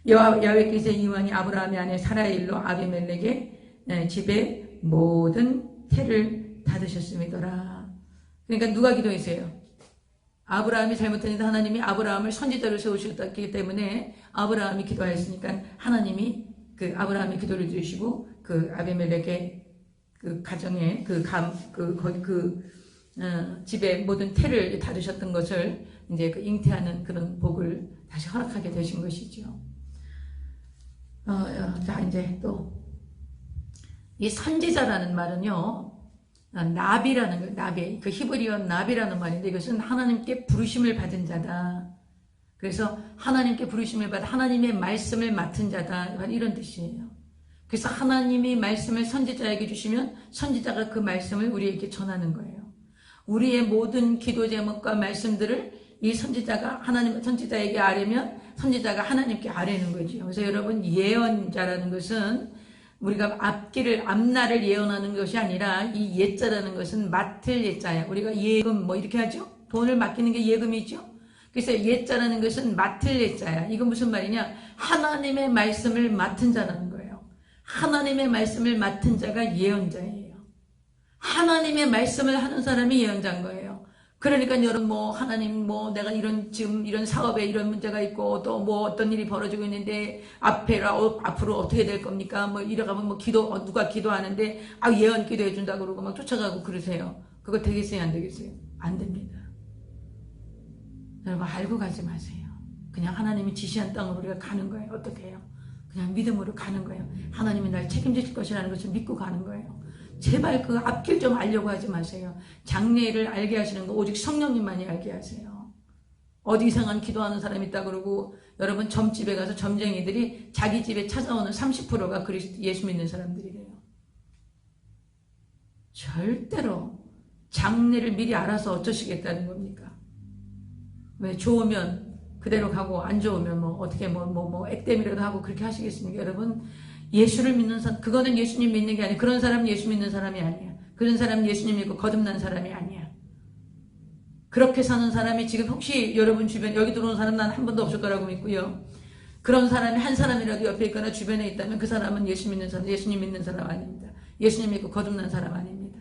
야훼께서 이왕이 아브라함의 아내 사라의 일로 아비멜렉의 집에 모든 태를 닫으셨음이더라. 그러니까 누가 기도했어요? 아브라함이 잘못했는데 하나님이 아브라함을 선지자로 세우셨기 때문에 아브라함이 기도하였으니까 하나님이 그 아브라함의 기도를 들으시고 그 아비멜렉의 그 가정에 집에 모든 태를 닫으셨던 것을 이제 그 잉태하는 그런 복을 다시 허락하게 되신 것이죠. 자 이제 또 이 선지자라는 말은요. 나비라는 거, 나비. 그 히브리어 나비라는 말인데 이것은 하나님께 부르심을 받은 자다. 그래서 하나님께 부르심을 받아 하나님의 말씀을 맡은 자다. 이런 뜻이에요. 그래서 하나님이 말씀을 선지자에게 주시면 선지자가 그 말씀을 우리에게 전하는 거예요. 우리의 모든 기도 제목과 말씀들을 이 선지자에게 아뢰면 선지자가 하나님께 아뢰는 거죠. 그래서 여러분 예언자라는 것은 우리가 앞날을 예언하는 것이 아니라 이 예자라는 것은 맡을 예자야. 우리가 예금 이렇게 하죠? 돈을 맡기는 게 예금이죠? 그래서 예자라는 것은 맡을 예자야. 이건 무슨 말이냐? 하나님의 말씀을 맡은 자라는 거예요. 하나님의 말씀을 맡은 자가 예언자예요. 하나님의 말씀을 하는 사람이 예언자인 거예요. 그러니까 여러분 하나님 내가 지금 이런 사업에 이런 문제가 있고 또 어떤 일이 벌어지고 있는데 앞으로 어떻게 될 겁니까? 이래가면 누가 기도하는데 예언 기도해 준다 그러고 막 쫓아가고 그러세요. 그거 되겠어요? 안 되겠어요? 안 됩니다. 여러분 알고 가지 마세요. 그냥 하나님이 지시한 땅으로 우리가 가는 거예요. 어떻게 해요? 그냥 믿음으로 가는 거예요. 하나님이 날 책임지실 것이라는 것을 믿고 가는 거예요. 제발 그 앞길 좀 알려고 하지 마세요. 장래를 알게 하시는 거 오직 성령님만이 알게 하세요. 어디 이상한 기도하는 사람이 있다 그러고 여러분 점집에 가서 점쟁이들이 자기 집에 찾아오는 30%가 예수 믿는 사람들이래요. 절대로 장래를 미리 알아서 어쩌시겠다는 겁니까? 왜 좋으면 그대로 가고 안 좋으면 어떻게 액땜이라도 하고 그렇게 하시겠습니까? 여러분 예수를 믿는 사람, 그거는 예수님 믿는 게 아니야. 그런 사람은 예수 믿는 사람이 아니야. 그런 사람은 예수님 믿고 거듭난 사람이 아니야. 그렇게 사는 사람이 지금 혹시 여러분 주변 여기 들어온 사람 난 한 번도 없을 거라고 믿고요. 그런 사람이 한 사람이라도 옆에 있거나 주변에 있다면 그 사람은 예수님 믿는 사람 아닙니다. 예수님 믿고 거듭난 사람 아닙니다.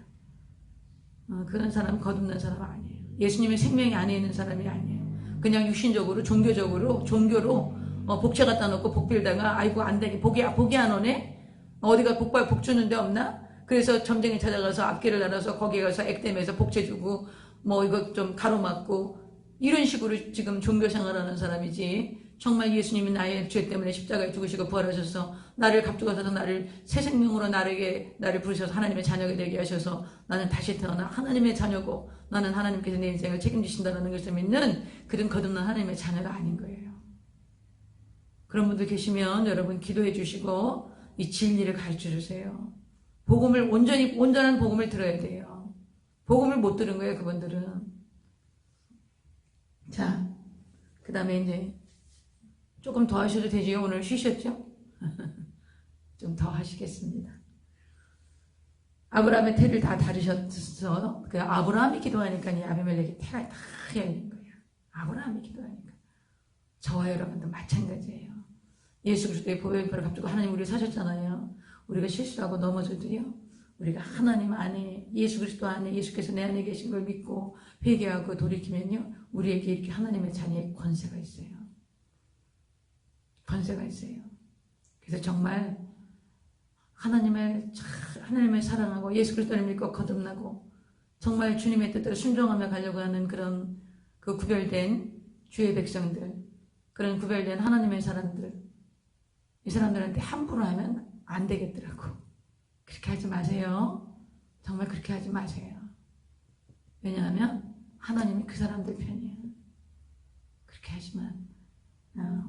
그런 사람은 거듭난 사람 아니에요. 예수님의 생명이 안에 있는 사람이 아니에요. 그냥 육신적으로 종교로 복채 갖다 놓고 복 빌다가 아이고 안 되게 복이 안 오네. 어디가 복 주는 데 없나? 그래서 점쟁이 찾아가서 앞길을 나눠서 거기에 가서 액땜해서 복채 주고 뭐 이거 좀 가로막고 이런 식으로 지금 종교 생활하는 사람이지. 정말 예수님이 나의 죄 때문에 십자가에 죽으시고 부활하셔서 나를 값주고서 나를 새 생명으로 나를 부르셔서 하나님의 자녀가 되게 하셔서 나는 다시 태어나 하나님의 자녀고 나는 하나님께서 내 인생을 책임지신다는 것을 믿는 그런 거듭난 하나님의 자녀가 아닌 거예요. 그런 분들 계시면 여러분 기도해 주시고 이 진리를 가르쳐 주세요. 복음을 온전한 복음을 들어야 돼요. 복음을 못 들은 거예요, 그분들은. 자, 그 다음에 이제 조금 더 하셔도 되지요? 오늘 쉬셨죠? 좀 더 하시겠습니다. 아브라함의 태를 다 다루셔서 그 아브라함이 기도하니까 이 아비멜렉의 태가 다 열린 거예요. 아브라함이 기도하니까. 저와 여러분도 마찬가지예요. 예수 그리스도의 보혈표를 값주고 하나님 우리를 사셨잖아요. 우리가 실수하고 넘어져도요. 우리가 하나님 안에 예수 그리스도 안에 예수께서 내 안에 계신 걸 믿고 회개하고 돌이키면요. 우리에게 이렇게 하나님의 자녀의 권세가 있어요. 권세가 있어요. 그래서 정말 하나님을 사랑하고 예수 그리스도를 믿고 거듭나고 정말 주님의 뜻대로 순종하며 가려고 하는 그런 그 구별된 주의 백성들, 그런 구별된 하나님의 사람들, 이 사람들한테 함부로 하면 안 되겠더라고. 그렇게 하지 마세요. 정말 그렇게 하지 마세요. 왜냐하면 하나님이 그 사람들 편이에요. 그렇게 하시면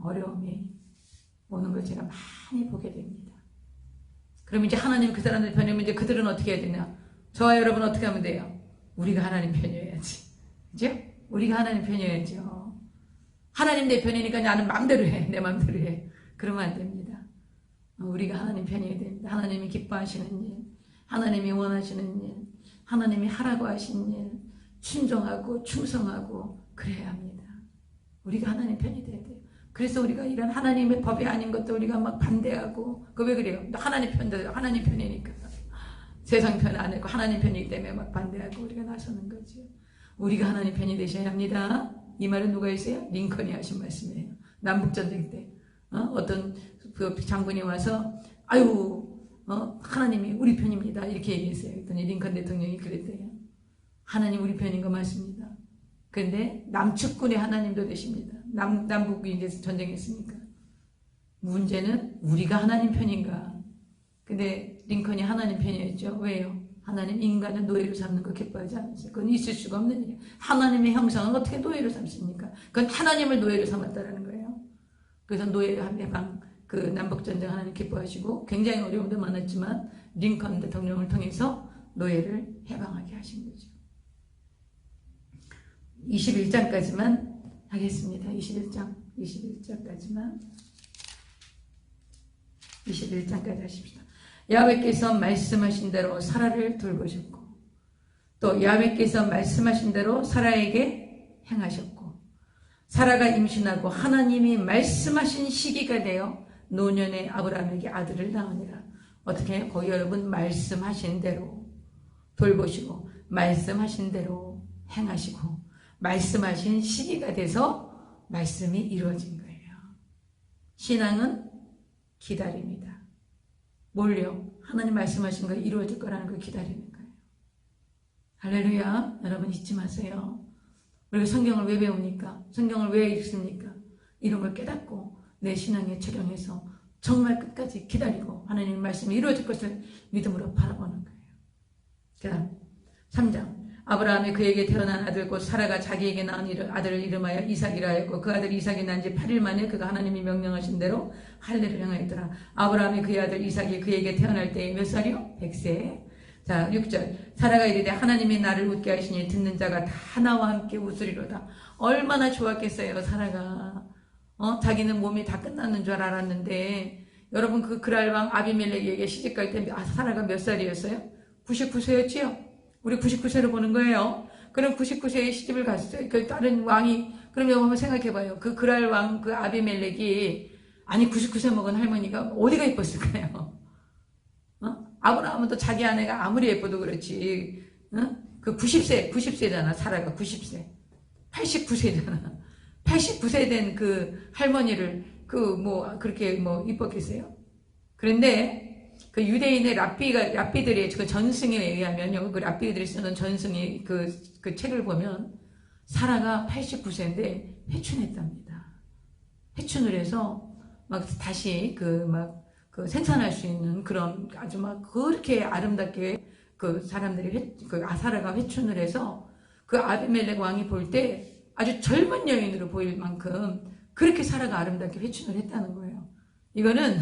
어려움이 오는 걸 제가 많이 보게 됩니다. 그럼 이제 하나님 그 사람들 편이면 이제 그들은 어떻게 해야 되냐? 저와 여러분 어떻게 하면 돼요? 우리가 하나님 편이어야지. 그죠? 우리가 하나님 편이어야죠. 하나님 내 편이니까 나는 마음대로 해. 내 마음대로 해. 그러면 안 됩니다. 우리가 하나님 편이어야 됩니다. 하나님이 기뻐하시는 일, 하나님이 원하시는 일, 하나님이 하라고 하신 일, 순종하고 충성하고 그래야 합니다. 우리가 하나님 편이 돼야 돼요. 그래서 우리가 이런 하나님의 법이 아닌 것도 우리가 막 반대하고, 그 왜 그래요? 하나님 편이니까. 세상 편 안 했고 하나님 편이기 때문에 막 반대하고 우리가 나서는 거죠. 우리가 하나님 편이 되셔야 합니다. 이 말은 누가 했어요? 링컨이 하신 말씀이에요. 남북전쟁 때 어떤 그 장군이 와서 하나님이 우리 편입니다. 이렇게 얘기했어요. 그랬더니 링컨 대통령이 그랬대요. 하나님 우리 편인 거 맞습니다. 그런데 남측군의 하나님도 되십니다. 남북이 이제 전쟁했으니까. 문제는 우리가 하나님 편인가. 근데 링컨이 하나님 편이었죠. 왜요? 하나님 인간을 노예로 삼는 거 기뻐하지 않으세요. 그건 있을 수가 없는 일이에요. 하나님의 형상은 어떻게 노예로 삼습니까? 그건 하나님을 노예로 삼았다라는 거예요. 그래서 노예 해방, 그 남북전쟁 하나님 기뻐하시고 굉장히 어려움도 많았지만 링컨 대통령을 통해서 노예를 해방하게 하신 거죠. 21장까지만 하겠습니다. 21장까지만 21장까지 하십시다. 야훼께서 말씀하신 대로 사라를 돌보셨고 또 야훼께서 말씀하신 대로 사라에게 행하셨고 사라가 임신하고 하나님이 말씀하신 시기가 되어 노년의 아브라함에게 아들을 낳으니라. 어떻게 해요? 거기 여러분 말씀하신 대로 돌보시고 말씀하신 대로 행하시고 말씀하신 시기가 돼서 말씀이 이루어진 거예요. 신앙은 기다립니다. 뭘요? 하나님 말씀하신 거 이루어질 거라는 걸 기다리는 거예요. 할렐루야. 여러분 잊지 마세요. 우리가 성경을 왜 배웁니까? 성경을 왜 읽습니까? 이런 걸 깨닫고 내 신앙에 적용해서 정말 끝까지 기다리고 하나님의 말씀이 이루어질 것을 믿음으로 바라보는 거예요. 그 다음 3장 아브라함이 그에게 태어난 아들 곧 사라가 자기에게 낳은 아들을 이름하여 이삭이라 하였고 그 아들 이삭이 난 지 8일 만에 그가 하나님이 명령하신 대로 할례를 행하였더라. 아브라함이 그의 아들 이삭이 그에게 태어날 때에 몇 살이요? 100세. 자 6절 사라가 이르되 하나님이 나를 웃게 하시니 듣는 자가 다 나와 함께 웃으리로다. 얼마나 좋았겠어요. 사라가 자기는 몸이 다 끝났는 줄 알았는데 여러분 그 그랄왕 아비멜렉에게 시집갈 때 사라가 몇 살이었어요? 99세였지요? 우리 99세로 보는 거예요. 그럼 99세에 시집을 갔어요. 그 다른 왕이, 그럼 여러분 한번 생각해봐요. 그 그랄 왕, 그 아비멜렉이, 아니 99세 먹은 할머니가 어디가 예뻤을까요? 아브라함은 또 자기 아내가 아무리 예뻐도 그렇지, 그 90세잖아. 사라가 90세. 89세잖아. 89세 된 그 할머니를 그렇게 이뻤겠어요? 그런데 그 유대인의 랍비들의 그 전승에 의하면요. 그 랍비들이 쓰는 전승의 그 책을 보면 사라가 89세인데 회춘했답니다. 회춘을 해서 막 다시 그 생산할 수 있는 그런 아주 막 그렇게 아름답게 그 사람들이 사라가 회춘을 해서 그 아비멜렉 왕이 볼 때 아주 젊은 여인으로 보일 만큼 그렇게 사라가 아름답게 회춘을 했다는 거예요. 이거는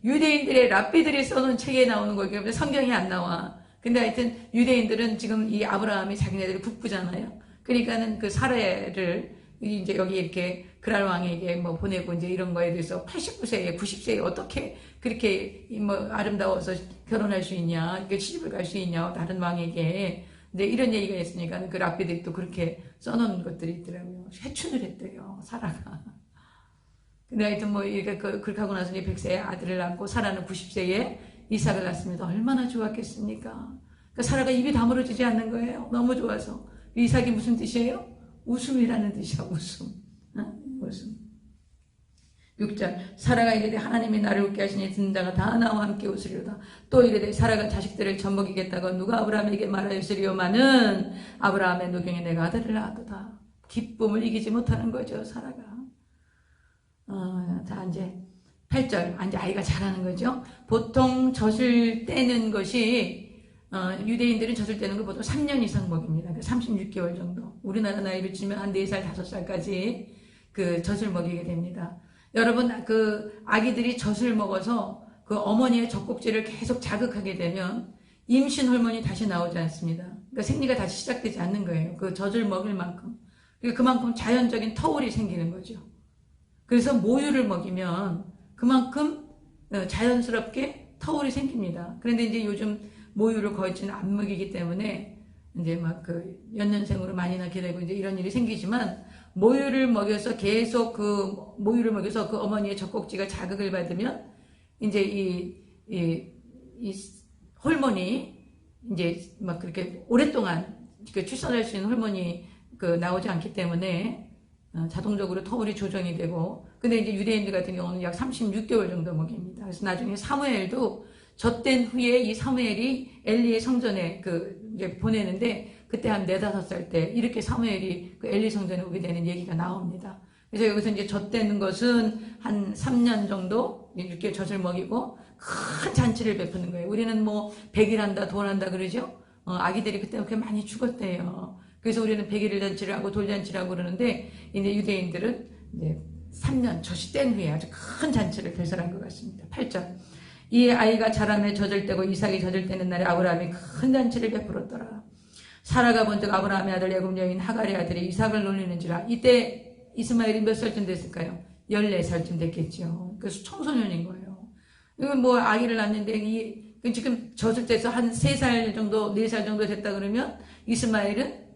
유대인들의 랍비들이 써놓은 책에 나오는 거기 성경이 안 나와. 근데 하여튼 유대인들은 지금 이 아브라함이 자기네들의 북부잖아요. 그러니까는 그 사라를 이제 여기 이렇게 그랄 왕에게 보내고 이제 이런 거에 대해서 89세에 90세에 어떻게 그렇게 아름다워서 결혼할 수 있냐, 시집을 갈 수 있냐, 다른 왕에게. 근데 이런 얘기가 있으니까 그 랍비들이 또 그렇게 써놓은 것들이 있더라고요. 회춘을 했대요, 사라가. 근데 하여튼 이렇게 그렇게 하고 나서 100세에 아들을 낳고 사라는 90세에 이삭을 낳습니다. 얼마나 좋았겠습니까? 그러니까 사라가 입이 다물어지지 않는 거예요. 너무 좋아서. 이삭이 무슨 뜻이에요? 웃음이라는 뜻이야, 웃음. 웃음. 6절 사라가 이르되 하나님이 나를 웃게 하시니 듣는 자가 다 나와 함께 웃으리로다. 또 이르되 사라가 자식들을 젖먹이겠다고 누가 아브라함에게 말하였으리요마는 아브라함의 노경에 내가 아들을 낳았도다. 기쁨을 이기지 못하는 거죠, 사라가. 자, 이제 8절 이제 아이가 자라는 거죠. 보통 젖을 떼는 것이 유대인들은 젖을 떼는 거 보통 3년 이상 먹입니다. 36개월 정도. 우리나라 나이로 치면 한 4살, 5살까지 그 젖을 먹이게 됩니다. 여러분, 그 아기들이 젖을 먹어서 그 어머니의 젖꼭지를 계속 자극하게 되면 임신 호르몬이 다시 나오지 않습니다. 그러니까 생리가 다시 시작되지 않는 거예요. 그 젖을 먹을 만큼. 그만큼 자연적인 터울이 생기는 거죠. 그래서 모유를 먹이면 그만큼 자연스럽게 터울이 생깁니다. 그런데 이제 요즘 모유를 거의 안 먹이기 때문에 이제 연년생으로 많이 낳게 되고 이제 이런 일이 생기지만 모유를 먹여서 계속 그 어머니의 젖꼭지가 자극을 받으면 이제 이 호르몬이 이제 그렇게 오랫동안 출산할 수 있는 호르몬이 나오지 않기 때문에 자동적으로 터울이 조정이 되고, 근데 이제 유대인들 같은 경우는 약 36개월 정도 먹입니다. 그래서 나중에 사무엘도 젖된 후에 이 사무엘이 엘리의 성전에 이제 보내는데 그때 한 4-5살 때 이렇게 사무엘이 엘리 성전에 오게 되는 얘기가 나옵니다. 그래서 여기서 이제 젖되는 것은 한 3년 정도 이렇게 젖을 먹이고 큰 잔치를 베푸는 거예요. 우리는 100일 한다, 돌한다 그러죠? 아기들이 그때 그렇게 많이 죽었대요. 그래서 우리는 100일 잔치를 하고 돌잔치를 하고 그러는데 이제 유대인들은 이제 3년 젖이 뗀 후에 아주 큰 잔치를 배설한 것 같습니다. 8절 이 아이가 자라매 젖을 떼고 이삭이 젖을 떼는 날에 아브라함이 큰 잔치를 베풀었더라. 사라가 먼저 아브라함의 아들 애굽 여인 하갈의 아들이 이삭을 놀리는지라. 이때 이스마엘이 몇 살쯤 됐을까요? 14살쯤 됐겠죠. 그래서 청소년인 거예요. 이건 아기를 낳는데 지금 젖을 떼서 한 3살 정도 4살 정도 됐다 그러면 이스마엘은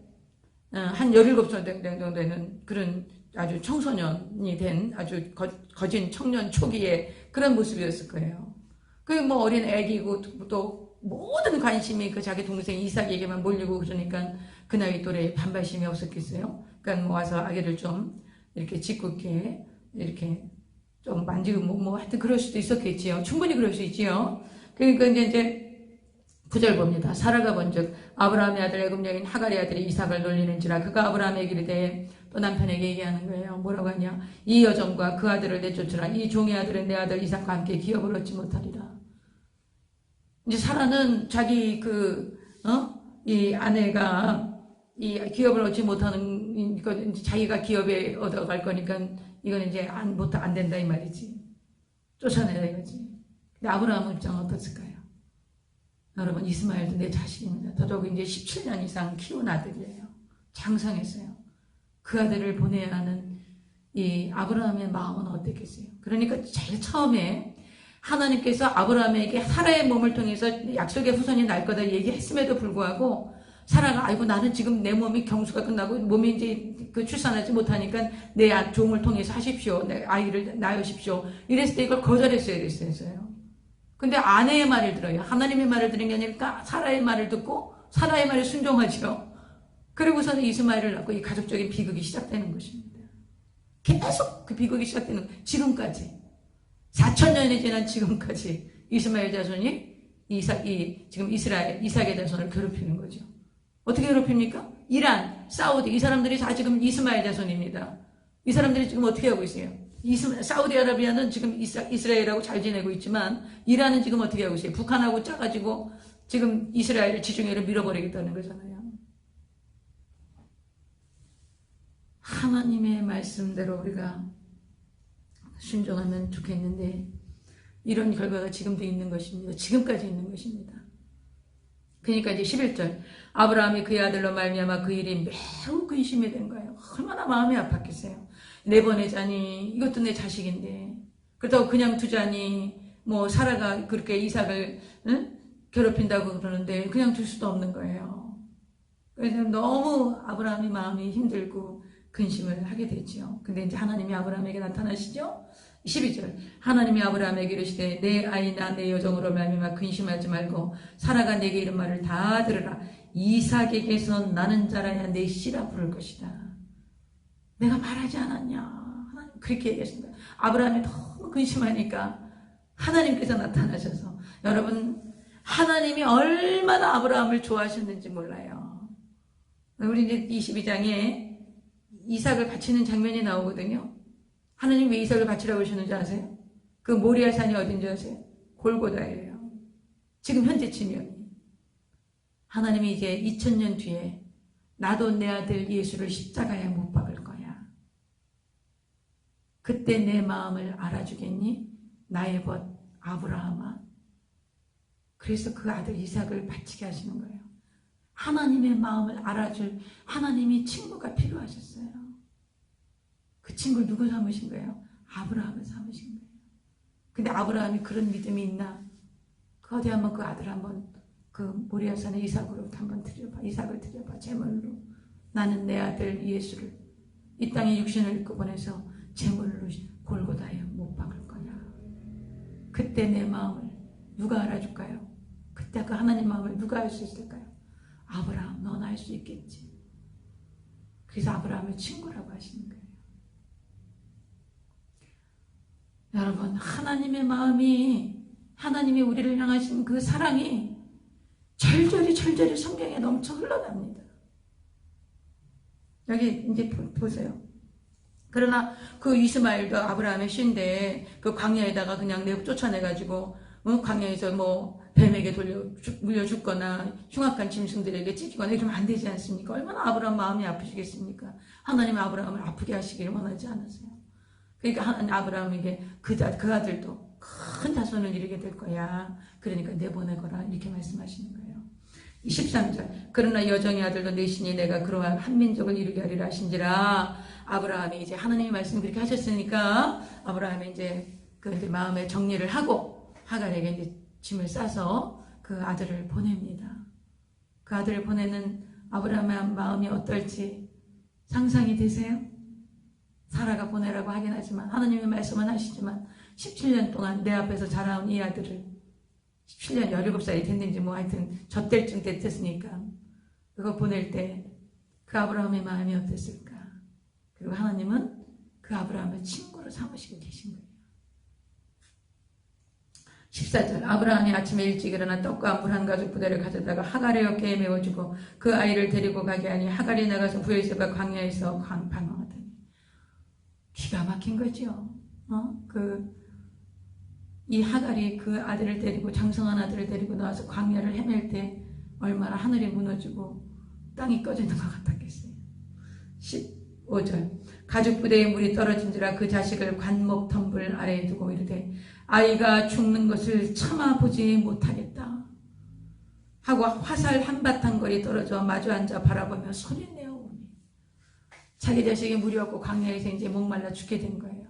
한 17살 정도 되는 그런 아주 청소년이 된 아주 거진 청년 초기의 그런 모습이었을 거예요. 어린 애기고 또 모든 관심이 자기 동생 이삭에게만 몰리고 그러니까 그 나이 또래에 반발심이 없었겠어요. 그러니까 와서 아기를 좀 이렇게 짓궂게 이렇게 좀 만지고 하여튼 그럴 수도 있었겠지요. 충분히 그럴 수 있지요. 그러니까 이제 9절 봅니다. 사라가 먼저 아브라함의 아들 애굽 여인 하갈의 아들이 이삭을 놀리는지라. 그가 아브라함에게 이르되 또 남편에게 얘기하는 거예요. 뭐라고 하냐? 이 여종과 그 아들을 내쫓으라. 이 종의 아들은 내 아들 이삭과 함께 기업을 얻지 못하리라. 이제 사라는 자기 이 아내가 이 기업을 얻지 못하는 자기가 기업에 얻어갈 거니까 이건 이제 안 된다 이 말이지. 쫓아내라 이거지. 근데 아브라함 입장은 어떻을까요? 여러분, 이스마엘도 내 자식입니다. 더더욱 이제 17년 이상 키운 아들이에요. 장성했어요. 그 아들을 보내야 하는 이 아브라함의 마음은 어땠겠어요? 그러니까 제일 처음에 하나님께서 아브라함에게 사라의 몸을 통해서 약속의 후손이 날 거다 얘기했음에도 불구하고 사라가 아이고 나는 지금 내 몸이 경수가 끝나고 몸이 이제 출산하지 못하니까 내 종을 통해서 하십시오. 내 아이를 낳으십시오. 이랬을 때 이걸 거절했어야 됐어요. 근데 아내의 말을 들어요. 하나님의 말을 들은 게 아니라 사라의 말을 듣고 사라의 말에 순종하죠. 그리고서는 이스마엘을 낳고 이 가족적인 비극이 시작되는 것입니다. 계속 그 비극이 시작되는 지금까지 4,000년이 지난 지금까지 이스마엘 자손이 지금 이삭의 자손을 괴롭히는 거죠. 어떻게 괴롭힙니까? 이란, 사우디 이 사람들이 다 지금 이스마엘 자손입니다. 이 사람들이 지금 어떻게 하고 있어요? 사우디아라비아는 지금 이스라엘하고 잘 지내고 있지만 이란은 지금 어떻게 하고 있어요? 북한하고 짜가지고 지금 이스라엘을 지중해로 밀어버리겠다는 거잖아요. 하나님의 말씀대로 우리가 순종하면 좋겠는데 이런 결과가 지금도 있는 것입니다. 지금까지 있는 것입니다. 그러니까 이제 11절 아브라함이 그의 아들로 말미암아 그 일이 매우 근심이 된 거예요. 얼마나 마음이 아팠겠어요. 내 보내자니 이것도 내 자식인데 그렇다고 그냥 두자니 뭐 사라가 그렇게 이삭을 괴롭힌다고 그러는데 그냥 둘 수도 없는 거예요. 그래서 너무 아브라함이 마음이 힘들고 근심을 하게 되죠. 근데 이제 하나님이 아브라함에게 나타나시죠. 12절 하나님이 아브라함에게 이르시되 내 아이나 내 여종으로 말미암아 근심하지 말고 사라가 내게 이른 말을 다 들으라. 이삭에게서 나는 자라야 내 씨라 부를 것이다. 내가 말하지 않았냐. 하나님 그렇게 얘기했습니다. 아브라함이 너무 근심하니까 하나님께서 나타나셔서 여러분 하나님이 얼마나 아브라함을 좋아하셨는지 몰라요. 우리 이제 22장에 이삭을 바치는 장면이 나오거든요. 하나님 왜 이삭을 바치라고 하셨는지 아세요? 그 모리아 산이 어딘지 아세요? 골고다예요. 지금 현재 지명이. 하나님이 이제 2000년 뒤에 나도 내 아들 예수를 십자가에 못 박을 거야. 그때 내 마음을 알아주겠니? 나의 벗 아브라함아. 그래서 그 아들 이삭을 바치게 하시는 거예요. 하나님의 마음을 알아줄 하나님이 친구가 필요하셨어요. 그 친구를 누구 삼으신 거예요? 아브라함을 삼으신 거예요. 근데 아브라함이 그런 믿음이 있나? 그 어디 한번 그 아들 한번 그 모리아산에 이삭을 드려봐 제물로. 나는 내 아들 예수를 이 땅에 육신을 입고 보내서 제물로 골고다에 못 박을 거야. 그때 내 마음을 누가 알아줄까요? 그때 그 하나님 마음을 누가 알 수 있을까요? 아브라함, 넌 알 수 있겠지. 그래서 아브라함을 친구라고 하시는 거예요. 여러분, 하나님의 마음이, 하나님이 우리를 향하신 그 사랑이 절절히 성경에 넘쳐 흘러납니다. 여기 이제 보세요. 그러나 그 이스마엘도 아브라함의 씨인데 그 광야에다가 그냥 쫓아내가지고 광야에서 뭐 뱀에게 물려 죽거나 흉악한 짐승들에게 찢기거나 이러면 안 되지 않습니까? 얼마나 아브라함 마음이 아프시겠습니까? 하나님은 아브라함을 아프게 하시기를 원하지 않으세요. 그러니까 아브라함에게 그 아들도 큰 자손을 이루게 될 거야. 그러니까 내보내거라 이렇게 말씀하시는 거예요. 13절 그러나 여정의 아들도 내 신이 내가 그러한 한 민족을 이루게 하리라 하신지라. 아브라함이 이제 하나님이 말씀 그렇게 하셨으니까 아브라함이 이제 그 이제 마음에 정리를 하고 하갈에게 이제 짐을 싸서 그 아들을 보냅니다. 그 아들을 보내는 아브라함의 마음이 어떨지 상상이 되세요? 사라가 보내라고 하긴 하지만 하나님의 말씀은 하시지만 17년 동안 내 앞에서 자라온 이 아들을 17년 17살이 됐는지 뭐 하여튼 젖될 쯤 됐으니까 그거 보낼 때 그 아브라함의 마음이 어땠을까? 그리고 하나님은 그 아브라함을 친구로 삼으시고 계신 거예요. 14절 아브라함이 아침에 일찍 일어나 떡과 물 한 가죽 부대를 가져다가 하갈의 어깨에 메워주고 그 아이를 데리고 가게 하니 하갈이 나가서 부엘세바 광야에서 방황하더니 기가 막힌 거죠. 이 하갈이 그 아들을 데리고 장성한 아들을 데리고 나와서 광야를 헤맬 때 얼마나 하늘이 무너지고 땅이 꺼지는 것 같았겠어요. 15절 가죽 부대에 물이 떨어진지라 그 자식을 관목 덤불 아래에 두고 이르되 아이가 죽는 것을 참아보지 못하겠다 하고 화살 한바탕 거리 떨어져 마주 앉아 바라보며 소리내어 오니 자기 자식이 물이 없고 광야에서 이제 목말라 죽게 된 거예요.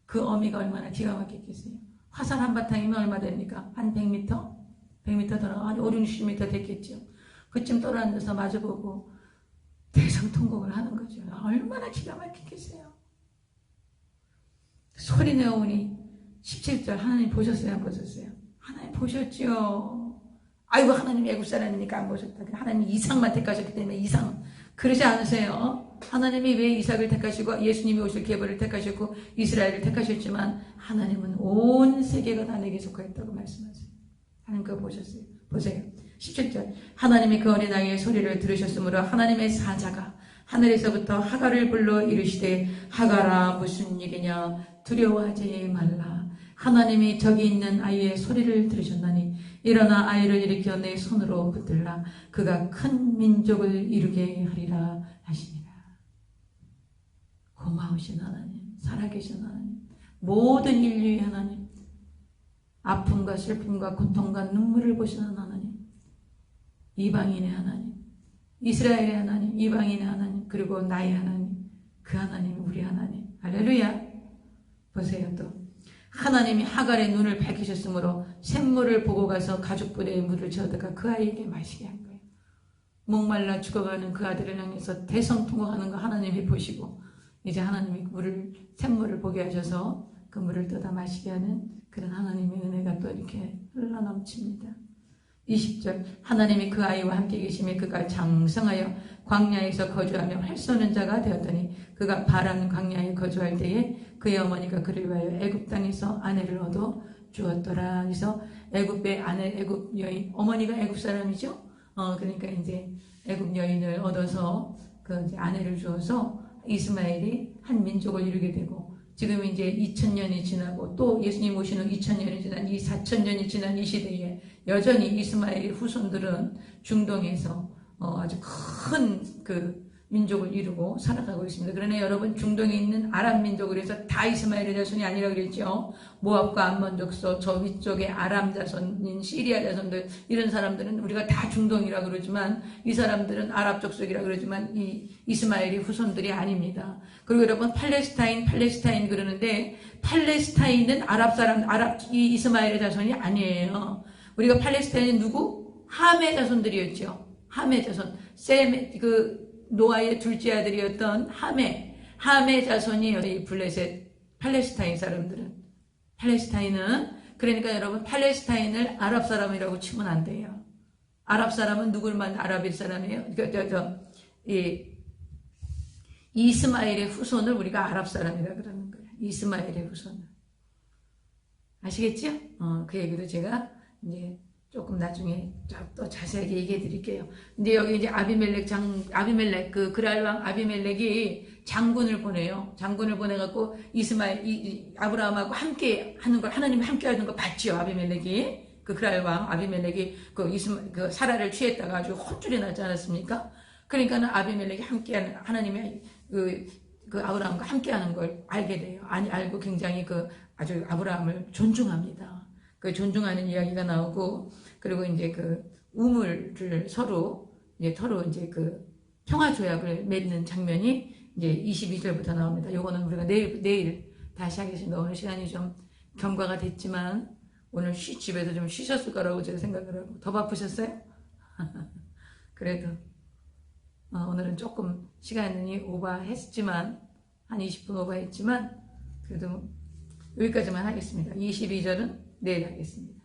그 어미가 얼마나 기가 막혔겠어요. 화살 한바탕이면 얼마 됩니까? 한 100m? 100m 떨어가 한 5, 60m 됐겠죠. 그쯤 떨어앉아서 마주보고 대성통곡을 하는 거죠. 얼마나 기가 막히겠어요. 소리내어 오니 17절 하나님 보셨어요? 안 보셨어요? 하나님 보셨죠. 아이고 하나님 애국 사람이니까 안 보셨다. 하나님 이삭만 택하셨기 때문에 이삭. 그러지 않으세요. 하나님이 왜 이삭을 택하시고 예수님이 오실 계보를 택하셨고 이스라엘을 택하셨지만 하나님은 온 세계가 다 내게 속하였다고 말씀하세요. 하나님 그거 보셨어요. 보세요. 17절 하나님이 그 어린아이의 소리를 들으셨으므로 하나님의 사자가 하늘에서부터 하갈을 불러 이르시되 하갈아 무슨 일이냐 두려워하지 말라. 하나님이 저기 있는 아이의 소리를 들으셨나니 일어나 아이를 일으켜 내 손으로 붙들라. 그가 큰 민족을 이루게 하리라 하시니라. 고마우신 하나님, 살아계신 하나님, 모든 인류의 하나님, 아픔과 슬픔과 고통과 눈물을 보시는 하나님, 이방인의 하나님, 이스라엘의 하나님, 이방인의 하나님, 그리고 나의 하나님, 그 하나님이 우리 하나님. 할렐루야. 보세요. 또 하나님이 하갈의 눈을 밝히셨으므로 샘물을 보고 가서 가죽불에 물을 저어다가 그 아이에게 마시게 한 거예요. 목말라 죽어가는 그 아들을 향해서 대성통곡하는 거 하나님이 보시고 이제 하나님이 샘물을 보게 하셔서 그 물을 떠다 마시게 하는 그런 하나님의 은혜가 또 이렇게 흘러넘칩니다. 20절 하나님이 그 아이와 함께 계심에 그가 장성하여 광야에서 거주하며 활 쏘는 자가 되었더니 그가 바란 광야에 거주할 때에 그의 어머니가 그를 위하여 애굽 땅에서 아내를 얻어 주었더라. 그래서 애굽의 아내, 애굽 여인, 어머니가 애굽 사람이죠. 그러니까 이제 애굽 여인을 얻어서 그 이제 아내를 주어서 이스마엘이 한 민족을 이루게 되고 지금 이제 2000년이 지나고 또 예수님 오신 후 2000년이 지난 이 4000년이 지난 이 시대에 여전히 이스마엘의 후손들은 중동에서 아주 큰 그 민족을 이루고 살아가고 있습니다. 그러나 여러분 중동에 있는 아람 민족을 해서 다 이스마엘의 자손이 아니라 그랬죠. 모압과 암몬 족속 저 위쪽에 아람 자손인 시리아 자손들 이런 사람들은 우리가 다 중동이라 그러지만 이 사람들은 아랍 족속이라 그러지만 이 이스마엘의 후손들이 아닙니다. 그리고 여러분 팔레스타인 그러는데 팔레스타인은 이 이스마엘의 자손이 아니에요. 우리가 팔레스타인은 누구? 함의 자손들이었죠. 함의 자손. 노아의 둘째 아들이었던 함의 자손이 이 블레셋 팔레스타인 사람들은. 팔레스타인은 그러니까 여러분 팔레스타인을 아랍 사람이라고 치면 안 돼요. 아랍 사람은 누굴만 아랍의 사람이에요? 이스마엘의 후손을 우리가 아랍 사람이라 그러는 거예요. 이스마엘의 후손을. 아시겠죠? 그 얘기도 제가 이제 조금 나중에 또 자세하게 얘기해 드릴게요. 근데 여기 이제 아비멜렉, 그랄 왕 아비멜렉이 장군을 보내요. 장군을 보내갖고 아브라함하고 함께 하는 걸, 하나님이 함께 하는 걸 봤지요. 아비멜렉이. 그랄 왕 아비멜렉이 사라를 취했다가 아주 혼쭐이 나지 않았습니까? 그러니까는 아비멜렉이 함께하는, 하나님의 아브라함과 함께하는 걸 알게 돼요. 알고 굉장히 아주 아브라함을 존중합니다. 그 존중하는 이야기가 나오고, 그리고 이제 우물을 서로 이제 평화 조약을 맺는 장면이 이제 22절부터 나옵니다. 요거는 우리가 내일 다시 하겠습니다. 오늘 시간이 좀 경과가 됐지만, 오늘 집에서 좀 쉬셨을 거라고 제가 생각을 하고, 더 바쁘셨어요? 그래도, 오늘은 조금 시간이 오버했지만, 한 20분 오버했지만, 그래도 여기까지만 하겠습니다. 22절은 내일 하겠습니다.